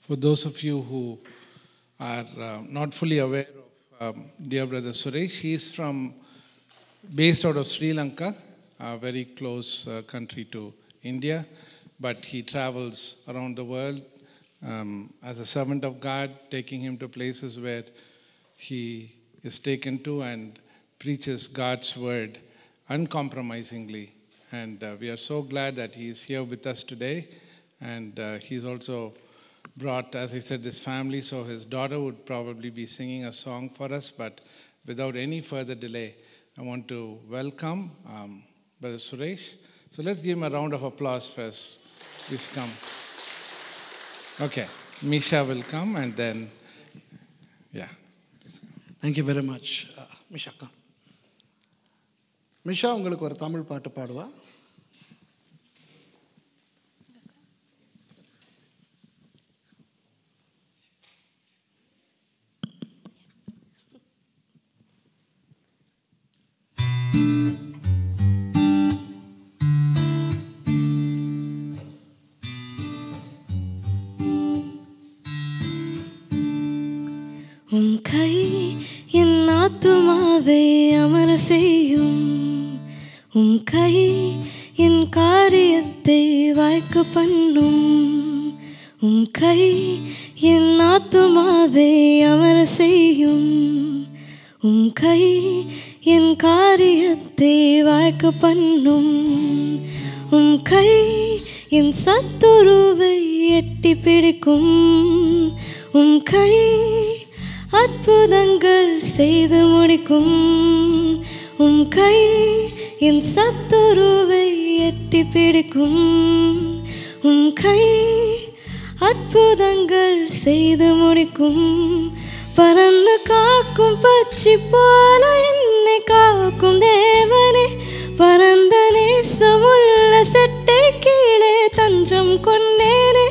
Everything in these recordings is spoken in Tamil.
For those of you who are not fully aware of dear brother Suresh, he is based out of Sri Lanka, a very close country to India, but he travels around the world as a servant of God, taking him to places where he is taken to and preaches God's word uncompromisingly. And we are so glad that he is here with us today. And he's also brought, as I said, his family, so his daughter would probably be singing a song for us. But without any further delay, I want to welcome Brother Suresh. So let's give him a round of applause first. Please come. Okay, Misha will come and then, yeah. Thank you very much. Misha, come. Misha, உங்களுக்கு ஒரு தமிழ் பாட்டு பாடுவா? உம் கை என் ஆத்துமாவை அமர செய்யும், உம் கை என் காரியத்தை வாய்க்க பண்ணும், உம் கை என் ஆத்துமாவை அமர செய்யும், உம் கை என் காரியத்தை வாய்க்க பண்ணும், உம் கை என் சத்துருவை எட்டி பிடிக்கும், உம் கை அற்புதங்கள் செய்து முடிக்கும், உம் கை என் சத்துருவை எட்டி பிடிக்கும், உம் கை அற்புதங்கள் செய்து முடிக்கும். பறந்து காக்கும் பட்சி போல என்னை காக்கும் தேவனே, பரந்த நேசமுள்ள செட்டை கீழே தஞ்சம் கொண்டேனே,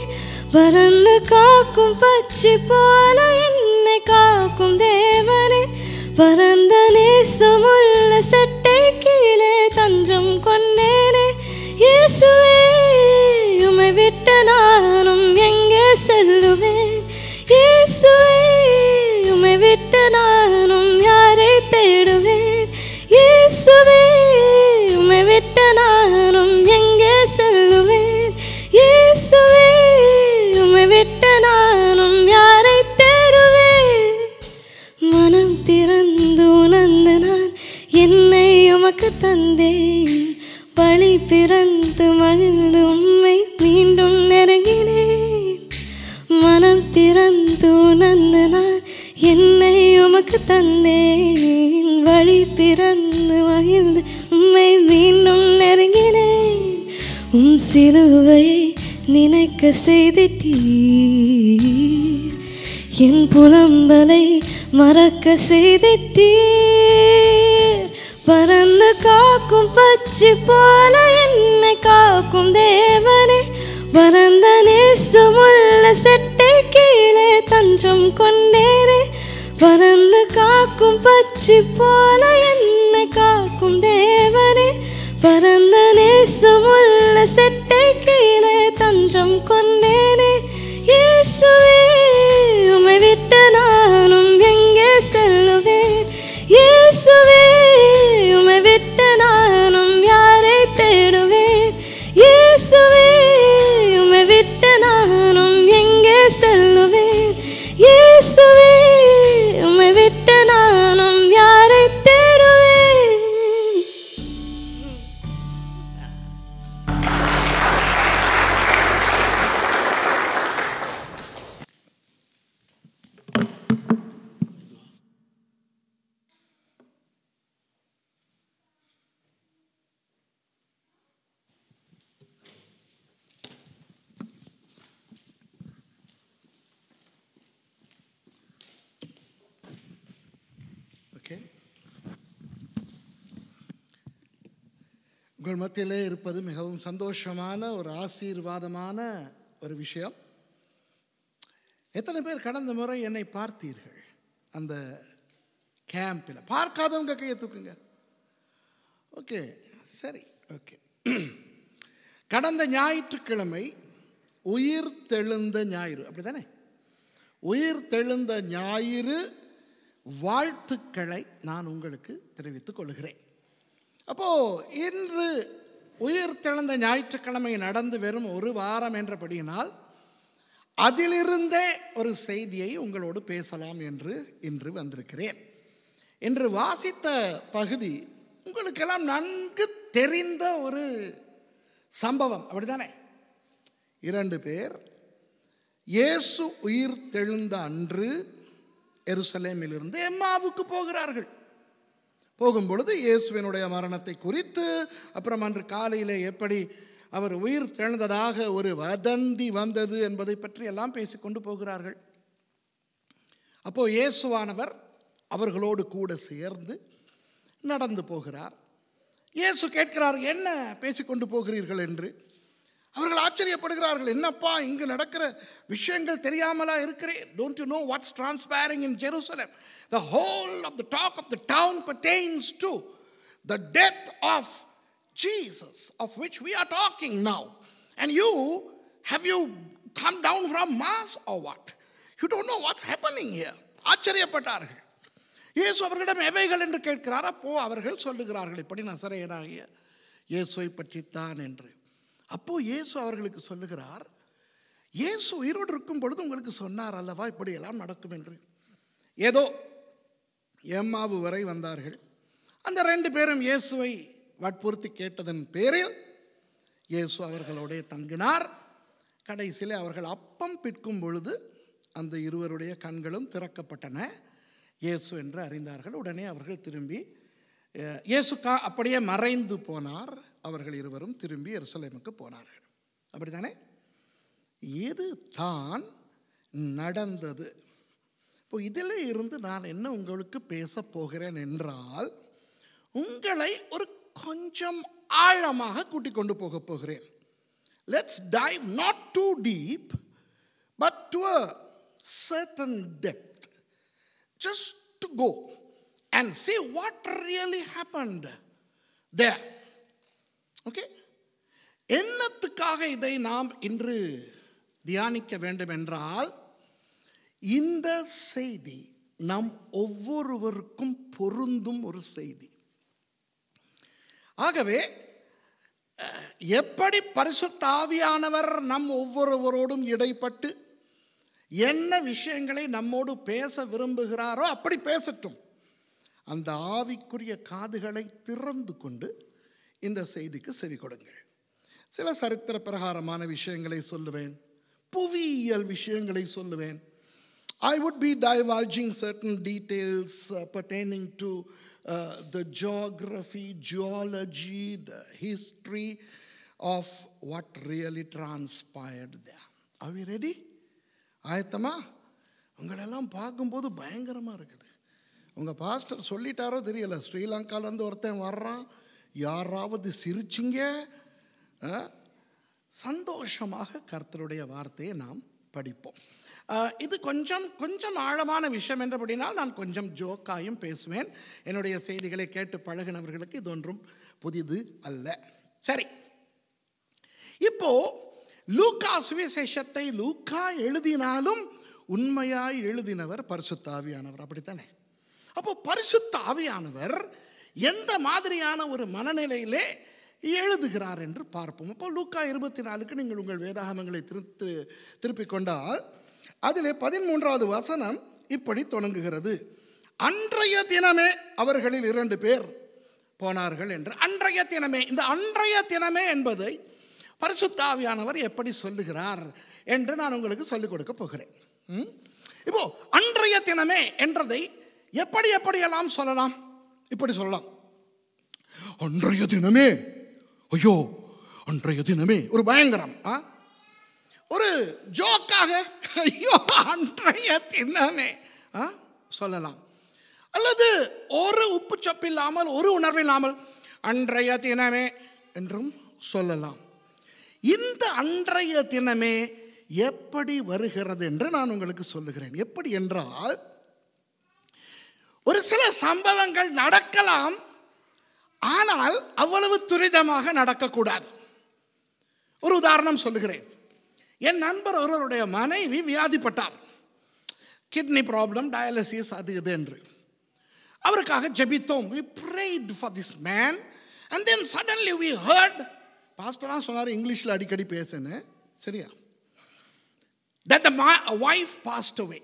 பறந்து காக்கும் பட்சி போல என்னை காக்கும் தேவனே, பரந்த நேசமுள்ள செட்டை கீழே தஞ்சம் கொண்டேனே. இயேசுவே, உம்மை விட்டு நானும் எங்கே செல்லுவேன்? இயேசுவே, உம்மை விட்டு நானும் யாரை தேடுவேன்? இயேசுவே, உம்மை விட்டு நானும் எங்கே செல்லுவேன்? இயேசுவே, உம்மை விட்டு நானும் யாரை தேடுவேன்? மனம் திறந்து உணர்ந்து நான் என்னை உமக்கு தந்தேன், வழி பிறந்து மகிழ்ந்து உம்மை மீண்டும் நெருங்கினேன். மனம் திறந்து உணர்ந்து நான் என்னை உமக்கு தந்தேன், வழி பிறந்து மகிழ்ந்து உம்மை மீண்டும் நெருங்கினேன். உம் சிலுவை நினைக்க செய்திட்டீர், என் புலம்பலை மறக்க செய்திட்டீர். பறந்து காக்கும் பட்சி போல என்னை காக்கும் தேவனே, பரந்த நேசமுள்ள செட்டை கீழே தஞ்சம் கொண்டேனே, பறந்து காக்கும் பட்சி போல என்னை காக்கும் தேவனே, பரந்த நேசமுள்ள செட்டை கீழே தஞ்சம் கொண்டேனே. இயேசுவே, உம்மை விட்டு நானும் எங்கே செல்லுவேன்? இயேசுவே, உம்மை விட்டு நானும் யாரை தேடுவேன்? இயேசுவே, உம்மை விட்டு நானும் எங்கே செல்லுவேன்? இயேசுவே, உம்மை விட்டு நானும் யாரை தேடுவேன்? உங்கள் மத்தியிலே இருப்பது மிகவும் சந்தோஷமான ஒரு ஆசீர்வாதமான ஒரு விஷயம். எத்தனை பேர் கடந்த முறை என்னை பார்த்தீர்கள் அந்த கேம்பில்? பார்க்காதவங்க கையை தூக்குங்க. ஓகே, சரி, ஓகே. கடந்த ஞாயிற்றுக்கிழமை உயிர் தெழுந்த ஞாயிறு, அப்படி தானே? உயிர் தெழுந்த ஞாயிறு வாழ்த்துக்களை நான் உங்களுக்கு தெரிவித்துக் கொள்கிறேன். அப்போது இன்று உயிர் தெழுந்த ஞாயிற்றுக்கிழமை நடந்து வெறும் ஒரு வாரம் என்றபடியினால் அதிலிருந்தே ஒரு செய்தியை உங்களோடு பேசலாம் என்று இன்று வந்திருக்கிறேன். இன்று வாசித்த பகுதி உங்களுக்கெல்லாம் நன்கு தெரிந்த ஒரு சம்பவம், அப்படித்தானே? 2 பேர் இயேசு உயிர் தெழுந்த அன்று எருசலேமிலிருந்து எம்மாவுக்கு போகிறார்கள். போகும்பொழுது இயேசுவினுடைய மரணத்தை குறித்து, அப்புறம் அன்று காலையிலே எப்படி அவர் உயிர் தெழுந்ததாக ஒரு வதந்தி வந்தது என்பதை பற்றி எல்லாம் பேசிக்கொண்டு போகிறார்கள். அப்போ இயேசுவானவர் அவர்களோடு கூட சேர்ந்து நடந்து போகிறார். இயேசு கேட்கிறார், என்ன பேசிக்கொண்டு போகிறீர்கள் என்று. அவர்கள் ஆச்சரியப்படுகிறார்கள், என்னப்பா இங்கு நடக்கிற விஷயங்கள் தெரியாமலா இருக்கிறேன்? Don't you know what's transpiring in Jerusalem? The whole of the talk of the town pertains to the death of Jesus, of which we are talking now. And have you come down from Mars or what? You don't know what's happening here. ஆச்சரியப்பட்டார்கள். இயேசு அவர்களிடம் எவைகள் என்று கேட்கிறார். அப்போ அவர்கள் சொல்லுகிறார்கள், இப்படி நசரேயனாகிய இயேசுவை பற்றித்தான் என்று. அப்போ இயேசு அவர்களுக்கு சொல்லுகிறார், இயேசு உயிரோடு இருக்கும் பொழுது உங்களுக்கு சொன்னார் அல்லவா இப்படியெல்லாம் நடக்கும் என்று. ஏதோ எம்மாவு வரை வந்தார்கள். அந்த 2 பேரும் இயேசுவை வற்புறுத்தி கேட்டதன் பேரில் இயேசு அவர்களோட தங்கினார். கடைசியில் அவர்கள் அப்பம் பிற்கும் பொழுது அந்த இருவருடைய கண்களும் திறக்கப்பட்டன. இயேசு என்று அறிந்தார்கள். உடனே அவர்கள் திரும்பி, இயேசு அப்படியே மறைந்து போனார். அவர்கள் இருவரும் திரும்பி எருசலேமுக்கு போனார்கள். அப்படித்தானே? இது தான் நடந்தது. இப்போ இதில் இருந்து நான் என்ன உங்களுக்கு பேச போகிறேன் என்றால், உங்களை ஒரு கொஞ்சம் ஆழமாக கூட்டிக் கொண்டு போக போகிறேன். Let's dive not too deep but to a certain depth, just to go and see what really happened there. Okay? என்னத்துக்காக இதை நாம் இன்று தியானிக்க வேண்டும் என்றால், இந்த செய்தி நம் ஒவ்வொருவருக்கும் பொருந்தும் ஒரு செய்தி. ஆகவே எப்படி பரிசுத்த ஆவியானவர் நம் ஒவ்வொருவரோடும் இடைப்பட்டு என்ன விஷயங்களை நம்மோடு பேச விரும்புகிறாரோ அப்படி பேசட்டும். அந்த ஆவிக்குரிய காதுகளை திறந்து கொண்டு இந்த செய்திக்கு செவி கொடுங்கள். சில சரித்திர பிரகாரமான விஷயங்களை சொல்லுவேன், புவியியல் விஷயங்களை சொல்லுவேன். I would be divulging certain details pertaining to the geography, geology, the history of what really transpired there. Are we ready? ஆயத்தமா? உங்களெல்லாம் பார்க்கும்போது பயங்கரமாக இருக்குது. உங்கள் பாஸ்டர் சொல்லிட்டாரோ தெரியல, ஸ்ரீலங்காலேருந்து ஒருத்தன் வர்றான், யாராவது சிரிச்சிங்க. சந்தோஷமாக கர்த்தருடைய வார்த்தையை நாம் படிப்போம். இது கொஞ்சம் ஆழமான விஷயம் என்றபடினால் நான் கொஞ்சம் ஜோக்காயும் பேசுவேன். என்னுடைய செய்திகளை கேட்டு பழகினவர்களுக்கு இது ஒன்றும் புதிது அல்ல. சரி, இப்போ லூக்கா சுவிசேஷத்தை லூக்கா எழுதினாலும் உண்மையாய் எழுதினவர் பரிசுத்த ஆவியானவர், அப்படித்தானே? அப்போ பரிசுத்த ஆவியானவர் எந்த மாதிரியான ஒரு மனநிலையிலே எழுதுகிறார் என்று பார்ப்போம். அப்போ லூக்கா 24க்கு நீங்கள் உங்கள் வேதாகமங்களை திருப்பிக் கொண்டால் அதிலே 13வது வசனம் இப்படி தொடங்குகிறது, அன்றைய தினமே அவர்களில் 2 பேர் போனார்கள் என்று. அன்றைய தினமே, இந்த அன்றைய தினமே என்பதை பரிசுத்த ஆவியானவர் எப்படி சொல்லுகிறார் என்று நான் உங்களுக்கு சொல்லிக் கொடுக்க போகிறேன். இப்போ அன்றைய தினமே என்றதை எப்படியெல்லாம் சொல்லலாம்? இப்படி சொல்லலாம், அன்றைய தினமே, ஐயோ அன்றைய தினமே, ஒரு பயங்கரம், ஒரு ஜோக்காக ஐயோ அன்றைய தினமே சொல்லலாம். அல்லது ஒரு உப்பு சப்பு இல்லாமல், ஒரு உணர்வு இல்லாமல் அன்றைய தினமே என்றும் சொல்லலாம். இந்த அன்றைய தினமே எப்படி வருகிறது என்று நான் உங்களுக்கு சொல்லுகிறேன். எப்படி என்றால், ஒரு சில சம்பவங்கள் நடக்கலாம், ஆனால் அவ்வளவு துரிதமாக நடக்கக்கூடாது. ஒரு உதாரணம் சொல்லுகிறேன். என் நண்பர் ஒருவருடைய மனைவி வியாதிப்பட்டார். கிட்னி ப்ராப்ளம், டயாலிசிஸ், அது இது என்று அவருக்காக ஜெபித்தோம். we prayed for this man and then suddenly we heard, pastor தான் சொன்னார், இங்கிலீஷில் அடிக்கடி பேசுன்னு, சரியா, that the wife passed away,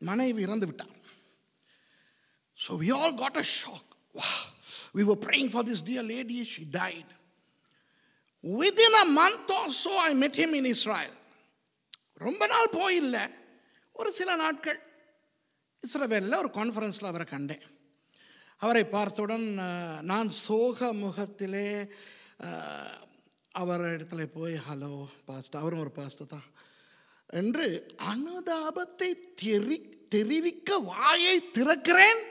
மனைவி இறந்து விட்டார். So we all got a shock. Wow, we were praying for this dear lady, she died. Within a month or so I met him in Israel. ரொம்ப நாள் போயில்ல, ஒரு சில நாட்கள் இஸ்ரவேலில் ஒரு கான்ஃபரன்ஸில் அவரை கண்டேன். அவரை பார்த்தவுடன் நான் சோக முகத்திலே அவர் இடத்துல போய், ஹலோ பாஸ்டர், அவரும் ஒரு பாஸ்டர் தான் என்று அனுதாபத்தை தெரிவிக்க வாயை திறக்கிறேன்.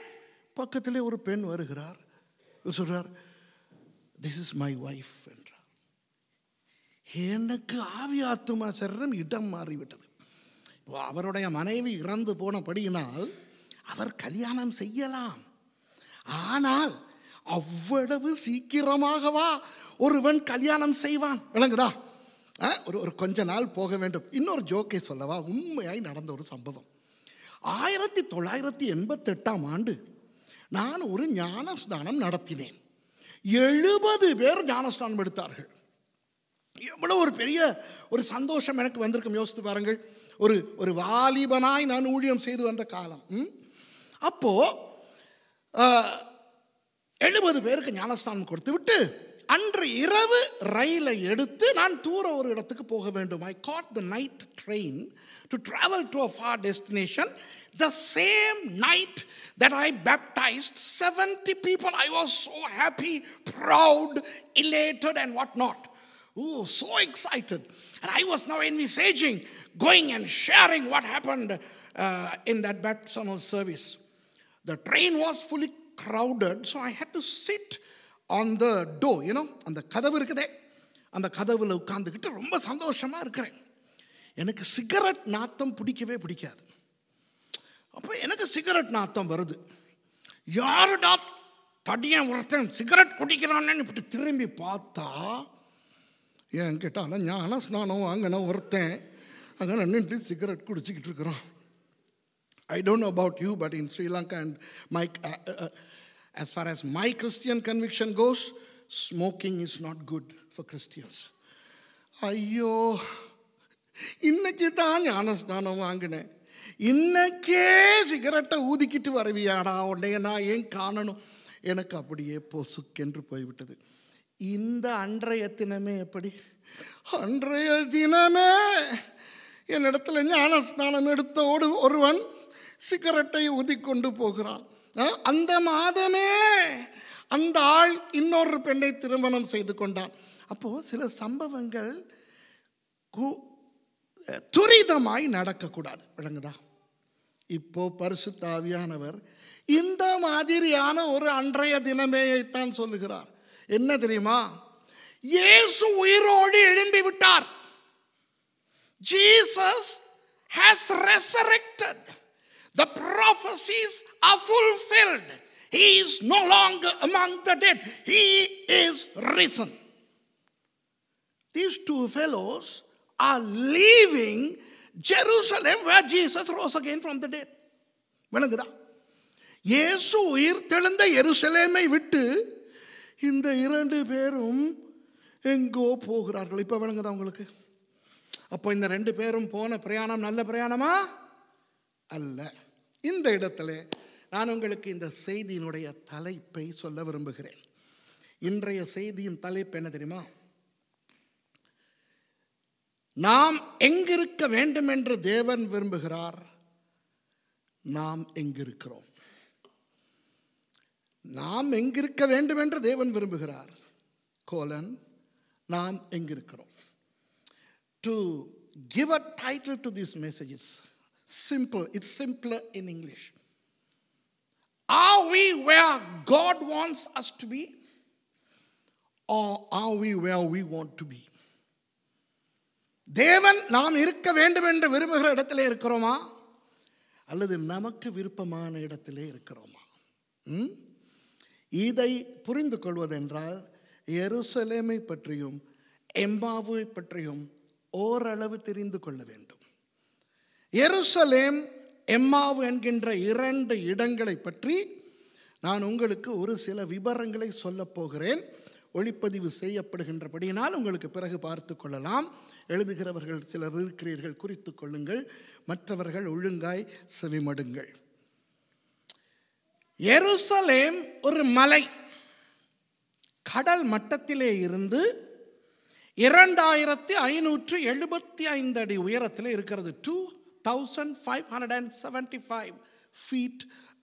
பக்கத்திலே ஒரு பெண் வருகிறார், சொல்றார், திஸ் இஸ் மை வைஃப் என்றார். எனக்கு ஆவி ஆத்துமா சரீரம் இடம் மாறிவிட்டது. அவருடைய மனைவி இறந்து போனபடியினால் அவர் கல்யாணம் செய்யலாம், ஆனால் அவ்வளவு சீக்கிரமாகவா ஒருவன் கல்யாணம் செய்வான்? விளங்குதா? ஒரு கொஞ்ச நாள் போக வேண்டும். இன்னொரு ஜோக்கை சொல்லவா? உண்மையாய் நடந்த ஒரு சம்பவம். 1988ஆம் ஆண்டு நான் ஒரு ஞான ஸ்நானம் நடத்தினேன். 70 பேர் ஞான ஸ்நானம் எடுத்தார்கள். எவ்வளோ ஒரு பெரிய ஒரு சந்தோஷம் எனக்கு வந்திருக்கும், யோசித்து பாருங்கள். ஒரு வாலிபனாய் நான் ஊழியம் செய்து வந்த காலம். அப்போ 70 பேருக்கு ஞானஸ்தானம் கொடுத்து விட்டு அன்று இரவு ரயிலை எடுத்து நான் தூர ஒரு இடத்துக்கு போக வேண்டும். I caught the night train to travel to a far destination. The same night that I baptized 70 people. I was so happy, proud, elated and whatnot. Oh, so excited. And I was now envisaging going and sharing what happened in that baptismal service. The train was fully crowded, so I had to sit on the door, அந்த கதவு இருக்குதே, அந்த கதவுல உட்கார்ந்துக்கிட்டு ரொம்ப சந்தோஷமா இருக்கிறேன். எனக்கு சிகரெட் நாத்தம் பிடிக்கவே பிடிக்காது. அப்போ எனக்கு சிகரெட் நாத்தம் வருது. யாருடா தடியன் ஒருத்தன் சிகரெட் குடிக்கிறான்னு இப்படி திரும்பி பார்த்தா, ஏன் கேட்டாலும் ஞான ஸ்நானம் வாங்கின ஒருத்தன் அங்கே நின்றுட்டு சிகரெட் குடிச்சிக்கிட்டு இருக்கிறான். I don't know about you, but in Sri Lanka and as far as my Christian conviction goes, smoking is not good for Christians. ஐயோ, இன்னைக்கு தான் ஞான ஸ்நானம் வாங்கினேன், இன்னைக்கே சிகரெட்டை ஊதிக்கிட்டு வருவியாடா, உன்னைய நான் ஏன் காணணும்? எனக்கு அப்படியே பொசுக்கென்று போய்விட்டது. இந்த அன்றைய தினமே எப்படி? அன்றைய தினமே என்னிடத்துல ஞான ஸ்நானம் எடுத்த ஒருவன் சிகரெட்டை ஊதிக்கொண்டு போகிறான். அந்த மாதமே அந்த ஆள் இன்னொரு பெண்ணை திருமணம் செய்து கொண்டான். அப்போ சில சம்பவங்கள் துரிதமாய் நடக்கக்கூடாது, விளங்குதா? இப்போ பரிசுத்த ஆவியானவர் இந்த மாதிரியான ஒரு அன்றைய தினமேயைத்தான் சொல்லுகிறார். என்ன தெரியுமா? இயேசு உயிரோடு எழும்பி விட்டார். Jesus has resurrected. The prophecies are fulfilled. He is no longer among the dead. He is risen. These two fellows are leaving Jerusalem where Jesus rose again from the dead. விளங்குதா? இயேசு உயிர் தெழுந்த எருசலேமை விட்டு இந்த 2 பேரும் எங்கோ போகிறார்கள். இப்போ விளங்குதா உங்களுக்கு? அப்போ இந்த 2 பேரும் போன பிரயாணம் நல்ல பிரயாணமா அல்ல. இந்த இடத்துல நான் உங்களுக்கு இந்த செய்தியினுடைய தலைப்பை சொல்ல விரும்புகிறேன். இன்றைய செய்தியின் தலைப்பு என்ன தெரியுமா? நாம் எங்கிருக்க வேண்டும் என்று தேவன் விரும்புகிறார், நாம் எங்கிருக்கிறோம். நாம் எங்கிருக்க வேண்டும் என்று தேவன் விரும்புகிறார், நாம் எங்கிருக்கிறோம். To give a title to this message is simple. It's simpler in English. Are we where God wants us to be, or are we where we want to be? தேவன் நாம் இருக்க வேண்டும் என்று விரும்புகிற இடத்திலே இருக்கிறோமா, அல்லது நமக்கு விருப்பமான இடத்திலே இருக்கிறோமா? இதை புரிந்து கொள்வதென்றால் எருசலேமை பற்றியும் எம்மாவை பற்றியும் ஓரளவு தெரிந்து கொள்ள வேண்டும். எருசலேம் எம்மாவு என்கின்ற 2 இடங்களை பற்றி நான் உங்களுக்கு ஒரு சில விவரங்களை சொல்லப் போகிறேன். ஒளிப்பதிவு செய்யப்படுகின்றபடியினால் உங்களுக்கு பிறகு பார்த்து கொள்ளலாம். எழுதுகிறவர்கள் சிலர் இருக்கிறீர்கள், குறித்து கொள்ளுங்கள். மற்றவர்கள் ஒழுங்காய் செவிமடுங்கள். எருசலேம் ஒரு மலை, கடல் மட்டத்திலே இருந்து 2575 அடி உயரத்தில் இருக்கிறது. 2575 feet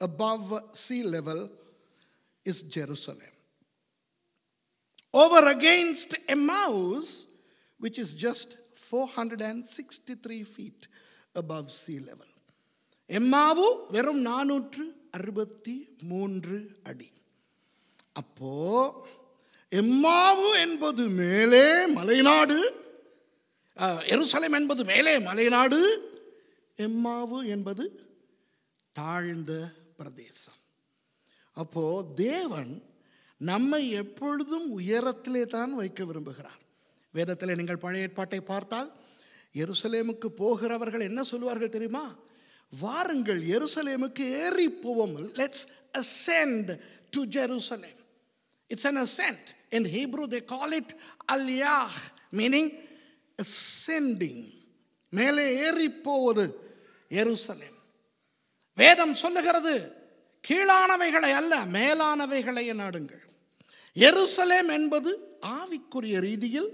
above sea level is Jerusalem. Over against Emmaus, which is just 463 feet above sea level. எம்மாவு வெறும் 463 அடி. அப்போ எம்மாவு என்பது மேலே மலைநாடு, எருசலேம் என்பது மேலே மலைநாடு, எம்மாவு என்பது தாழ்ந்த பிரதேசம். அப்போ தேவன் நம்மை எப்பொழுதும் உயரத்திலே தான் வைக்க விரும்புகிறார். வேதத்தில் நீங்கள் பழைய ஏற்பாட்டை பார்த்தால் எருசலேமுக்கு போகிறவர்கள் என்ன சொல்லுவார்கள் தெரியுமா? வாருங்கள் எருசலேமுக்கு ஏறி போவோம். Let's ascend to Jerusalem. It's an ascent. In Hebrew they call it aliyah, meaning ascending. மேலே ஏறி போவது எருசலேம். வேதம் சொல்லுகிறது கீழானவைகளை அல்ல மேலானவைகளை நாடுங்கள். எருசலேம் என்பது ஆவிக்குரிய ரீதியில்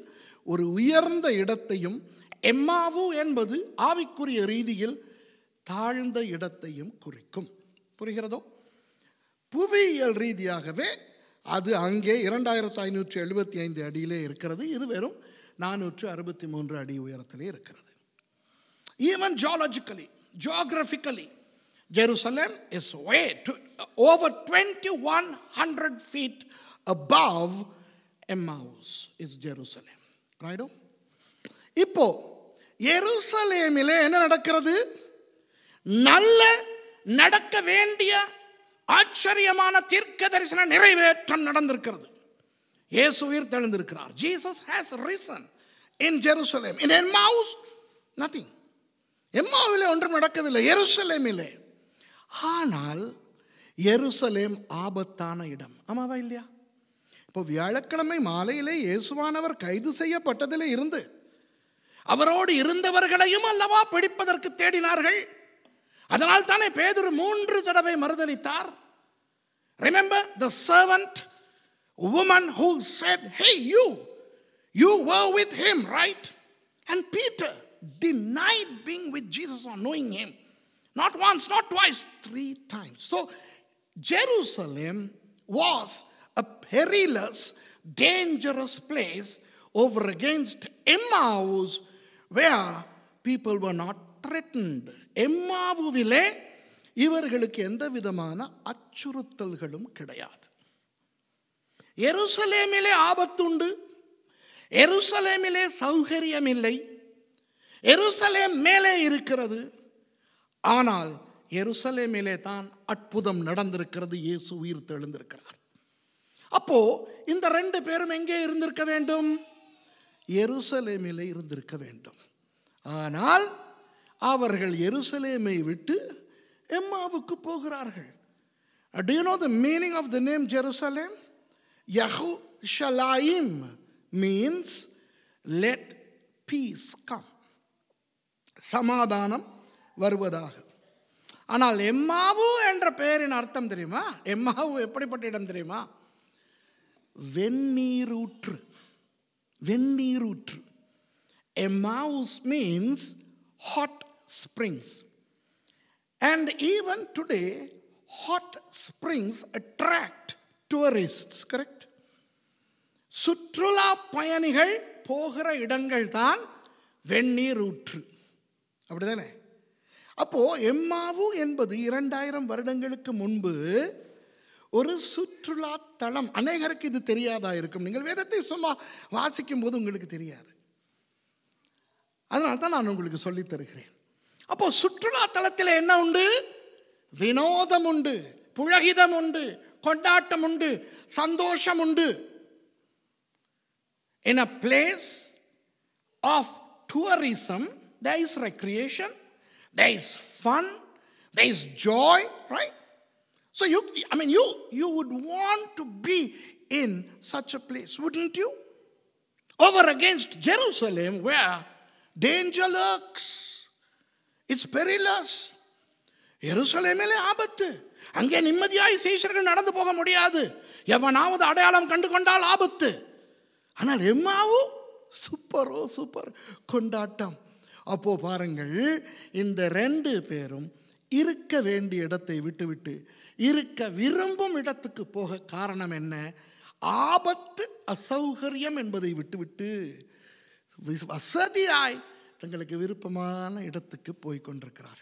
ஒரு உயர்ந்த இடத்தையும், எம்மாவு என்பது ஆவிக்குரிய ரீதியில் தாழ்ந்த இடத்தையும் குறிக்கும். புரிகிறதோ? புவியியல் ரீதியாகவே அது அங்கே 2575 அடியிலே இருக்கிறது. இது வெறும் 463 அடி உயரத்திலே இருக்கிறது. Even geographically, Jerusalem is over 2100 feet above Emmaus is Jerusalem. Right? இப்போ எருசலேமிலே என்ன நடக்கிறது? நல்ல நடக்க வேண்டிய ஆச்சரியமான தீர்க்க தரிசன நிறைவேற்றம் நடந்திருக்கிறது. இயேசு உயிர்த்தெழுந்திருக்கிறார். Jesus has risen in Jerusalem. In Emmaus, nothing. எம்மாவிலே ஒன்றும் நடக்கவில்லை, எருசலேமிலே. ஆனால் எருசலேம் ஆபத்தான இடம். ஆமாவா இல்லையா? இப்போ வியாழக்கிழமை மாலையிலே இயேசுவானவர் கைது செய்யப்பட்டதிலே இருந்து அவரோடு இருந்தவர்களையும் அல்லவா பிடிப்பதற்கு தேடினார்கள். அதனால் தானே பேதுரு 3 தடவை மறுதலித்தார். Remember the servant woman who said, hey, you were with him, right? And Peter denied being with Jesus or knowing him. Not once, not twice, 3 times. So Jerusalem was a perilous, dangerous place over against Emmaus, where people were not threatened. எம்மாவுவிலே இவர்களுக்கு எந்த விதமான அச்சுறுத்தல்களும் கிடையாது. எருசலேமிலே ஆபத்துண்டு, எருசலேமிலே சௌகரியம் இல்லை, எருசலேம் மேலே இருக்கிறது. ஆனால் எருசலேமிலே தான் அற்புதம் நடந்திருக்கிறது. இயேசு உயிர் தெழுந்திருக்கிறார். அப்போ இந்த 2 பேரும் எங்கே இருந்திருக்க வேண்டும்? எருசலேமிலே இருந்திருக்க வேண்டும். ஆனால் அவர்கள் எருசலேமை விட்டு எம்மாவுக்கு போகிறார்கள். Do you know the meaning of the name Jerusalem? Yahushalayim means let peace come. சமாதானம் வருவதாக. ஆனால் எம்மாவு என்ற பெயரின் அர்த்தம் தெரியுமா? எம்மாவு எப்படிப்பட்ட இடம் தெரியுமா? வெந்நீரூற்று. வெந்நீரூற்று. Emmaus means hot springs. And even today, hot springs attract tourists, correct? சுற்றுலா பயணிகள் போகிற இடங்கள் தான் வெந்நீரூற்று. அப்படிதானே? அப்போ எம்மாவு என்பது 2000 வருடங்களுக்கு முன்பு ஒரு சுற்றுலா தலம். அநேகருக்கு இது தெரியாதா இருக்கும். நீங்கள் வேதத்தை சும்மா வாசிக்கும் போது உங்களுக்கு தெரியாது. அதனால தான் நான் உங்களுக்கு சொல்லித் தருகிறேன். அப்போ சுற்றுலா தலத்தில் என்ன உண்டு? வினோதம் உண்டு, புழகிதம் உண்டு, கொண்டாட்டம் உண்டு, சந்தோஷம் உண்டு. In a place of tourism, there is recreation, there is fun, There is joy, right? So you would want to be in such a place, wouldn't you? Over against Jerusalem, where danger lurks. It's perilous. எருசலேமிலே ஆபத்து. அங்கே நிம்மதியாய் சீஷர்கள் நடந்து போக முடியாது. எவனாவது அடையாளம் கண்டு கொண்டால் ஆபத்து. ஆனால் எம்மாவு சூப்பர் கொண்டாட்டம். அப்போ பாருங்கள், இந்த 2 பேரும் இருக்க வேண்டிய இடத்தை விட்டுவிட்டு இருக்க விரும்பும் இடத்துக்கு போக காரணம் என்ன? ஆபத்து, அசௌகரியம் என்பதை விட்டுவிட்டு வசதியாய் தங்களுக்கு விருப்பமான இடத்துக்கு போய் கொண்டிருக்கிறார்கள்.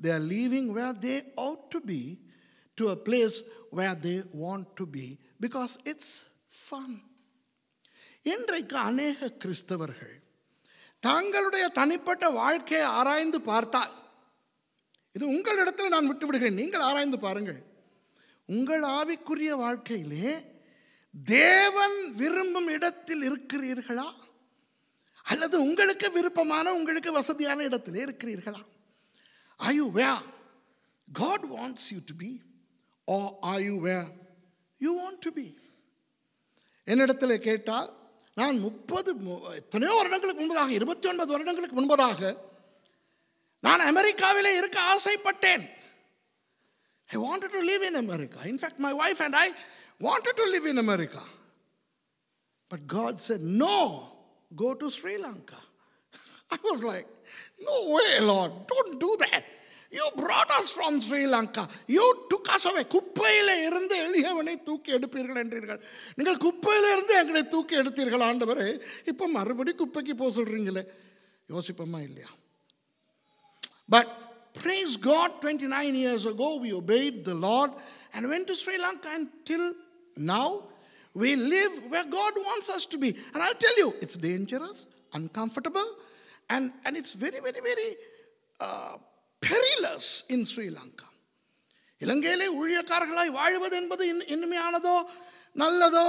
They are leaving where they ought to be to a place where they want to be because it's fun. இன்றைக்கு அநேக கிறிஸ்தவர்கள் தங்களுடைய தனிப்பட்ட வாழ்க்கையை ஆராய்ந்து பார்த்தால், இது உங்களிடத்தில் நான் விட்டு விடுகிறேன், நீங்கள் ஆராய்ந்து பாருங்கள். உங்கள் ஆவிக்குரிய வாழ்க்கையிலே தேவன் விரும்பும் இடத்தில் இருக்கிறீர்களா, அல்லது உங்களுக்கு விருப்பமான, உங்களுக்கு வசதியான இடத்திலே இருக்கிறீர்களா? Are you where God wants you to be, or are you where you want to be? என்னிடத்தில் கேட்டால், நான் 30 வருடங்களுக்கு முன்பதாக, 29 வருடங்களுக்கு முன்பதாக நான் அமெரிக்காவிலே இருக்க ஆசைப்பட்டேன். I wanted to live in America. In fact, my wife and I wanted to live in America. But God said, no, go to Sri Lanka. I was like, no way, Lord, don't do that. You brought us from Sri Lanka. You took us away. குப்பையிலே இருந்து எளியவனை தூக்கி எடுப்பீர்கள் என்றீர்கள். நீங்கள் குப்பையிலே இருந்து எங்களை தூக்கி எடுத்தீர்கள் ஆண்டவரே, இப்போ மறுபடி குப்பைக்கு போக சொல்றீங்களே. யோசிப்போமா இல்லையா? But praise God, 29 years ago we obeyed the Lord and went to Sri Lanka, and till now we live where God wants us to be. And I'll tell you, it's dangerous, uncomfortable, and it's very perilous in Sri Lanka. இலங்கையிலே ஊழியக்காரர்களாய் வாழ்வது என்பது இனிமையானதோ நல்லதோ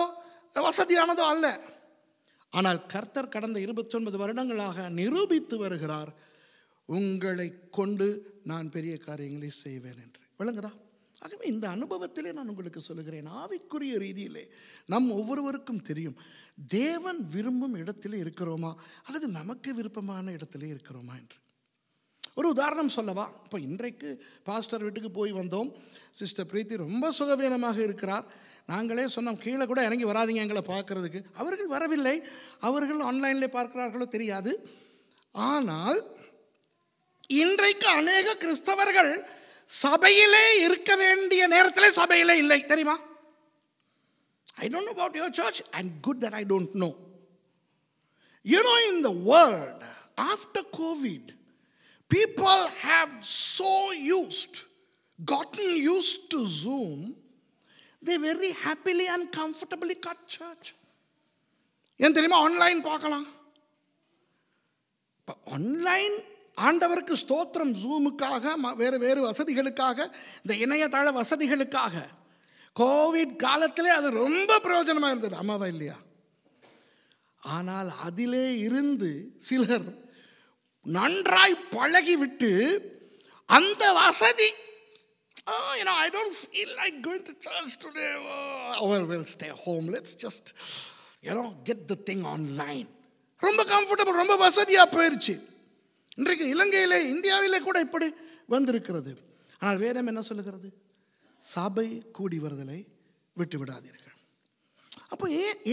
வசதியானதோ அல்ல. ஆனால் கர்த்தர் கடந்த 29 வருடங்களாக நிரூபித்து வருகிறார், உங்களை கொண்டு நான் பெரிய காரியங்களை செய்வேன் என்று. விளங்குதா? ஆகவே இந்த அனுபவத்திலே நான் உங்களுக்கு சொல்லுகிறேன், ஆவிக்குரிய ரீதியிலே நம் ஒவ்வொருவருக்கும் தெரியும், தேவன் விரும்பும் இடத்திலே இருக்கிறோமா அல்லது நமக்கு விருப்பமான இடத்திலே இருக்கிறோமா என்று. ஒரு உதாரணம் சொல்லவா? இப்போ இன்றைக்கு பாஸ்டர் வீட்டுக்கு போய் வந்தோம். சிஸ்டர் பிரீத்தி ரொம்ப சுகவீனமாக இருக்கிறார். நாங்களே சொன்னோம், கீழே கூட இறங்கி வராதிங்க எங்களை பார்க்கறதுக்கு. அவர்கள் வரவில்லை. அவர்கள் ஆன்லைனில் பார்க்கிறார்களோ தெரியாது. ஆனால் இன்றைக்கு அநேக கிறிஸ்தவர்கள் சபையிலே இருக்க வேண்டிய நேரத்தில் சபையிலே இல்லை, தெரியுமா? I don't know about your church, and good that I don't know. You know, in the world, after COVID, people have gotten used to Zoom. They very happily and comfortably cut church. ஏன் தெரியுமா? ஆன்லைன் பார்க்கலாம். ஆன்லைன் ஆண்டவருக்கு ஸ்தோத்திரம். ஜூமுக்காக, வேறு வசதிகளுக்காக, இந்த இணையதள வசதிகளுக்காக கோவிட் காலத்திலே அது ரொம்ப பிரயோஜனமாக இருந்தது. ஆமாவா இல்லையா? ஆனால் அதிலே இருந்து சிலர் நன்றாய் பழகிவிட்டு அந்த வசதி, I don't feel like going to church today. We'll stay home. Let's just, get the thing online. ரொம்ப கம்ஃபர்டபுள், ரொம்ப வசதியாக போயிடுச்சு. இன்றைக்கு இலங்கையிலே, இந்தியாவிலே கூட இப்படி வந்திருக்கிறது. ஆனால் வேதம் என்ன சொல்லுகிறது? சபை கூடி வருதலை விட்டு விடாதீர்கள். அப்போ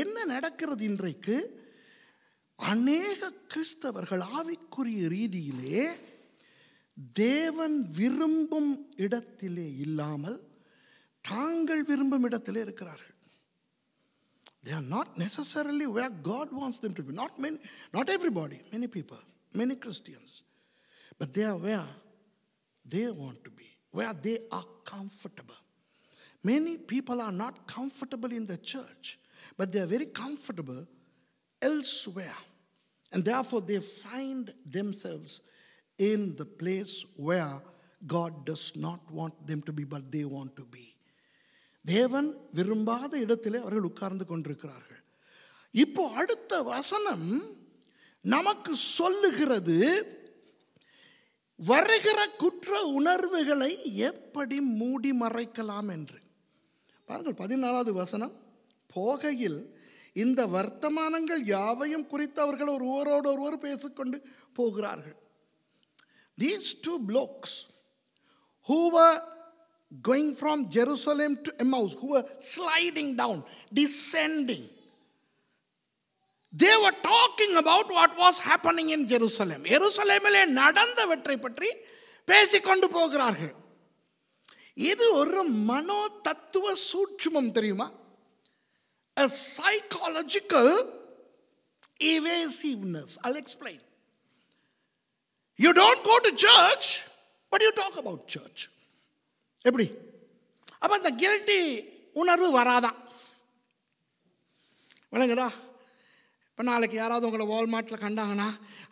என்ன நடக்கிறது? இன்றைக்கு அநேக கிறிஸ்தவர்கள் ஆவிக்குரிய ரீதியிலே தேவன் விரும்பும் இடத்திலே இல்லாமல் தாங்கள் விரும்பும் இடத்திலே இருக்கிறார்கள். They are not necessarily where God wants them to be. Not everybody, many people, many Christians. But they are where they want to be, where they are comfortable. Many people are not comfortable in the church, but they are very comfortable elsewhere. And therefore they find themselves in the place where God does not want them to be, but they want to be. தேவன் விரும்பாத இடத்திலே அவர்கள் உட்கார்ந்து கொண்டிருக்கிறார்கள். இப்போ அடுத்த வசனம் நமக்கு சொல்லுகிறது, வருகிற குற்ற உணர்வுகளை எப்படி மூடி மறைக்கலாம் என்று பாருங்கள். 14வது வசனம், போகையில் இந்த வர்த்தமானங்கள் யாவையும் குறித்து அவர்கள் ஒருவரோடு ஒருவர் பேசிக்கொண்டு போகிறார்கள். These two blokes who were going from Jerusalem to Emmaus, who were sliding down, descending, they were talking about what was happening in Jerusalem. எருசலேமிலே நடந்தவற்றை பற்றி பேசிக்கொண்டு போகிறார்கள். இது ஒரு மனோ தத்துவ சூட்சுமம் தெரியுமா? A psychological evasiveness. I'll explain. You don't go to church, but you talk about church. எப்படி? அப்ப அந்த கில்ட்டி உணர்வு வராதா? விளங்குதா? இப்போ நாளைக்கு யாராவது உங்களை வால்மார்ட்டில் கண்டாங்கன்னா,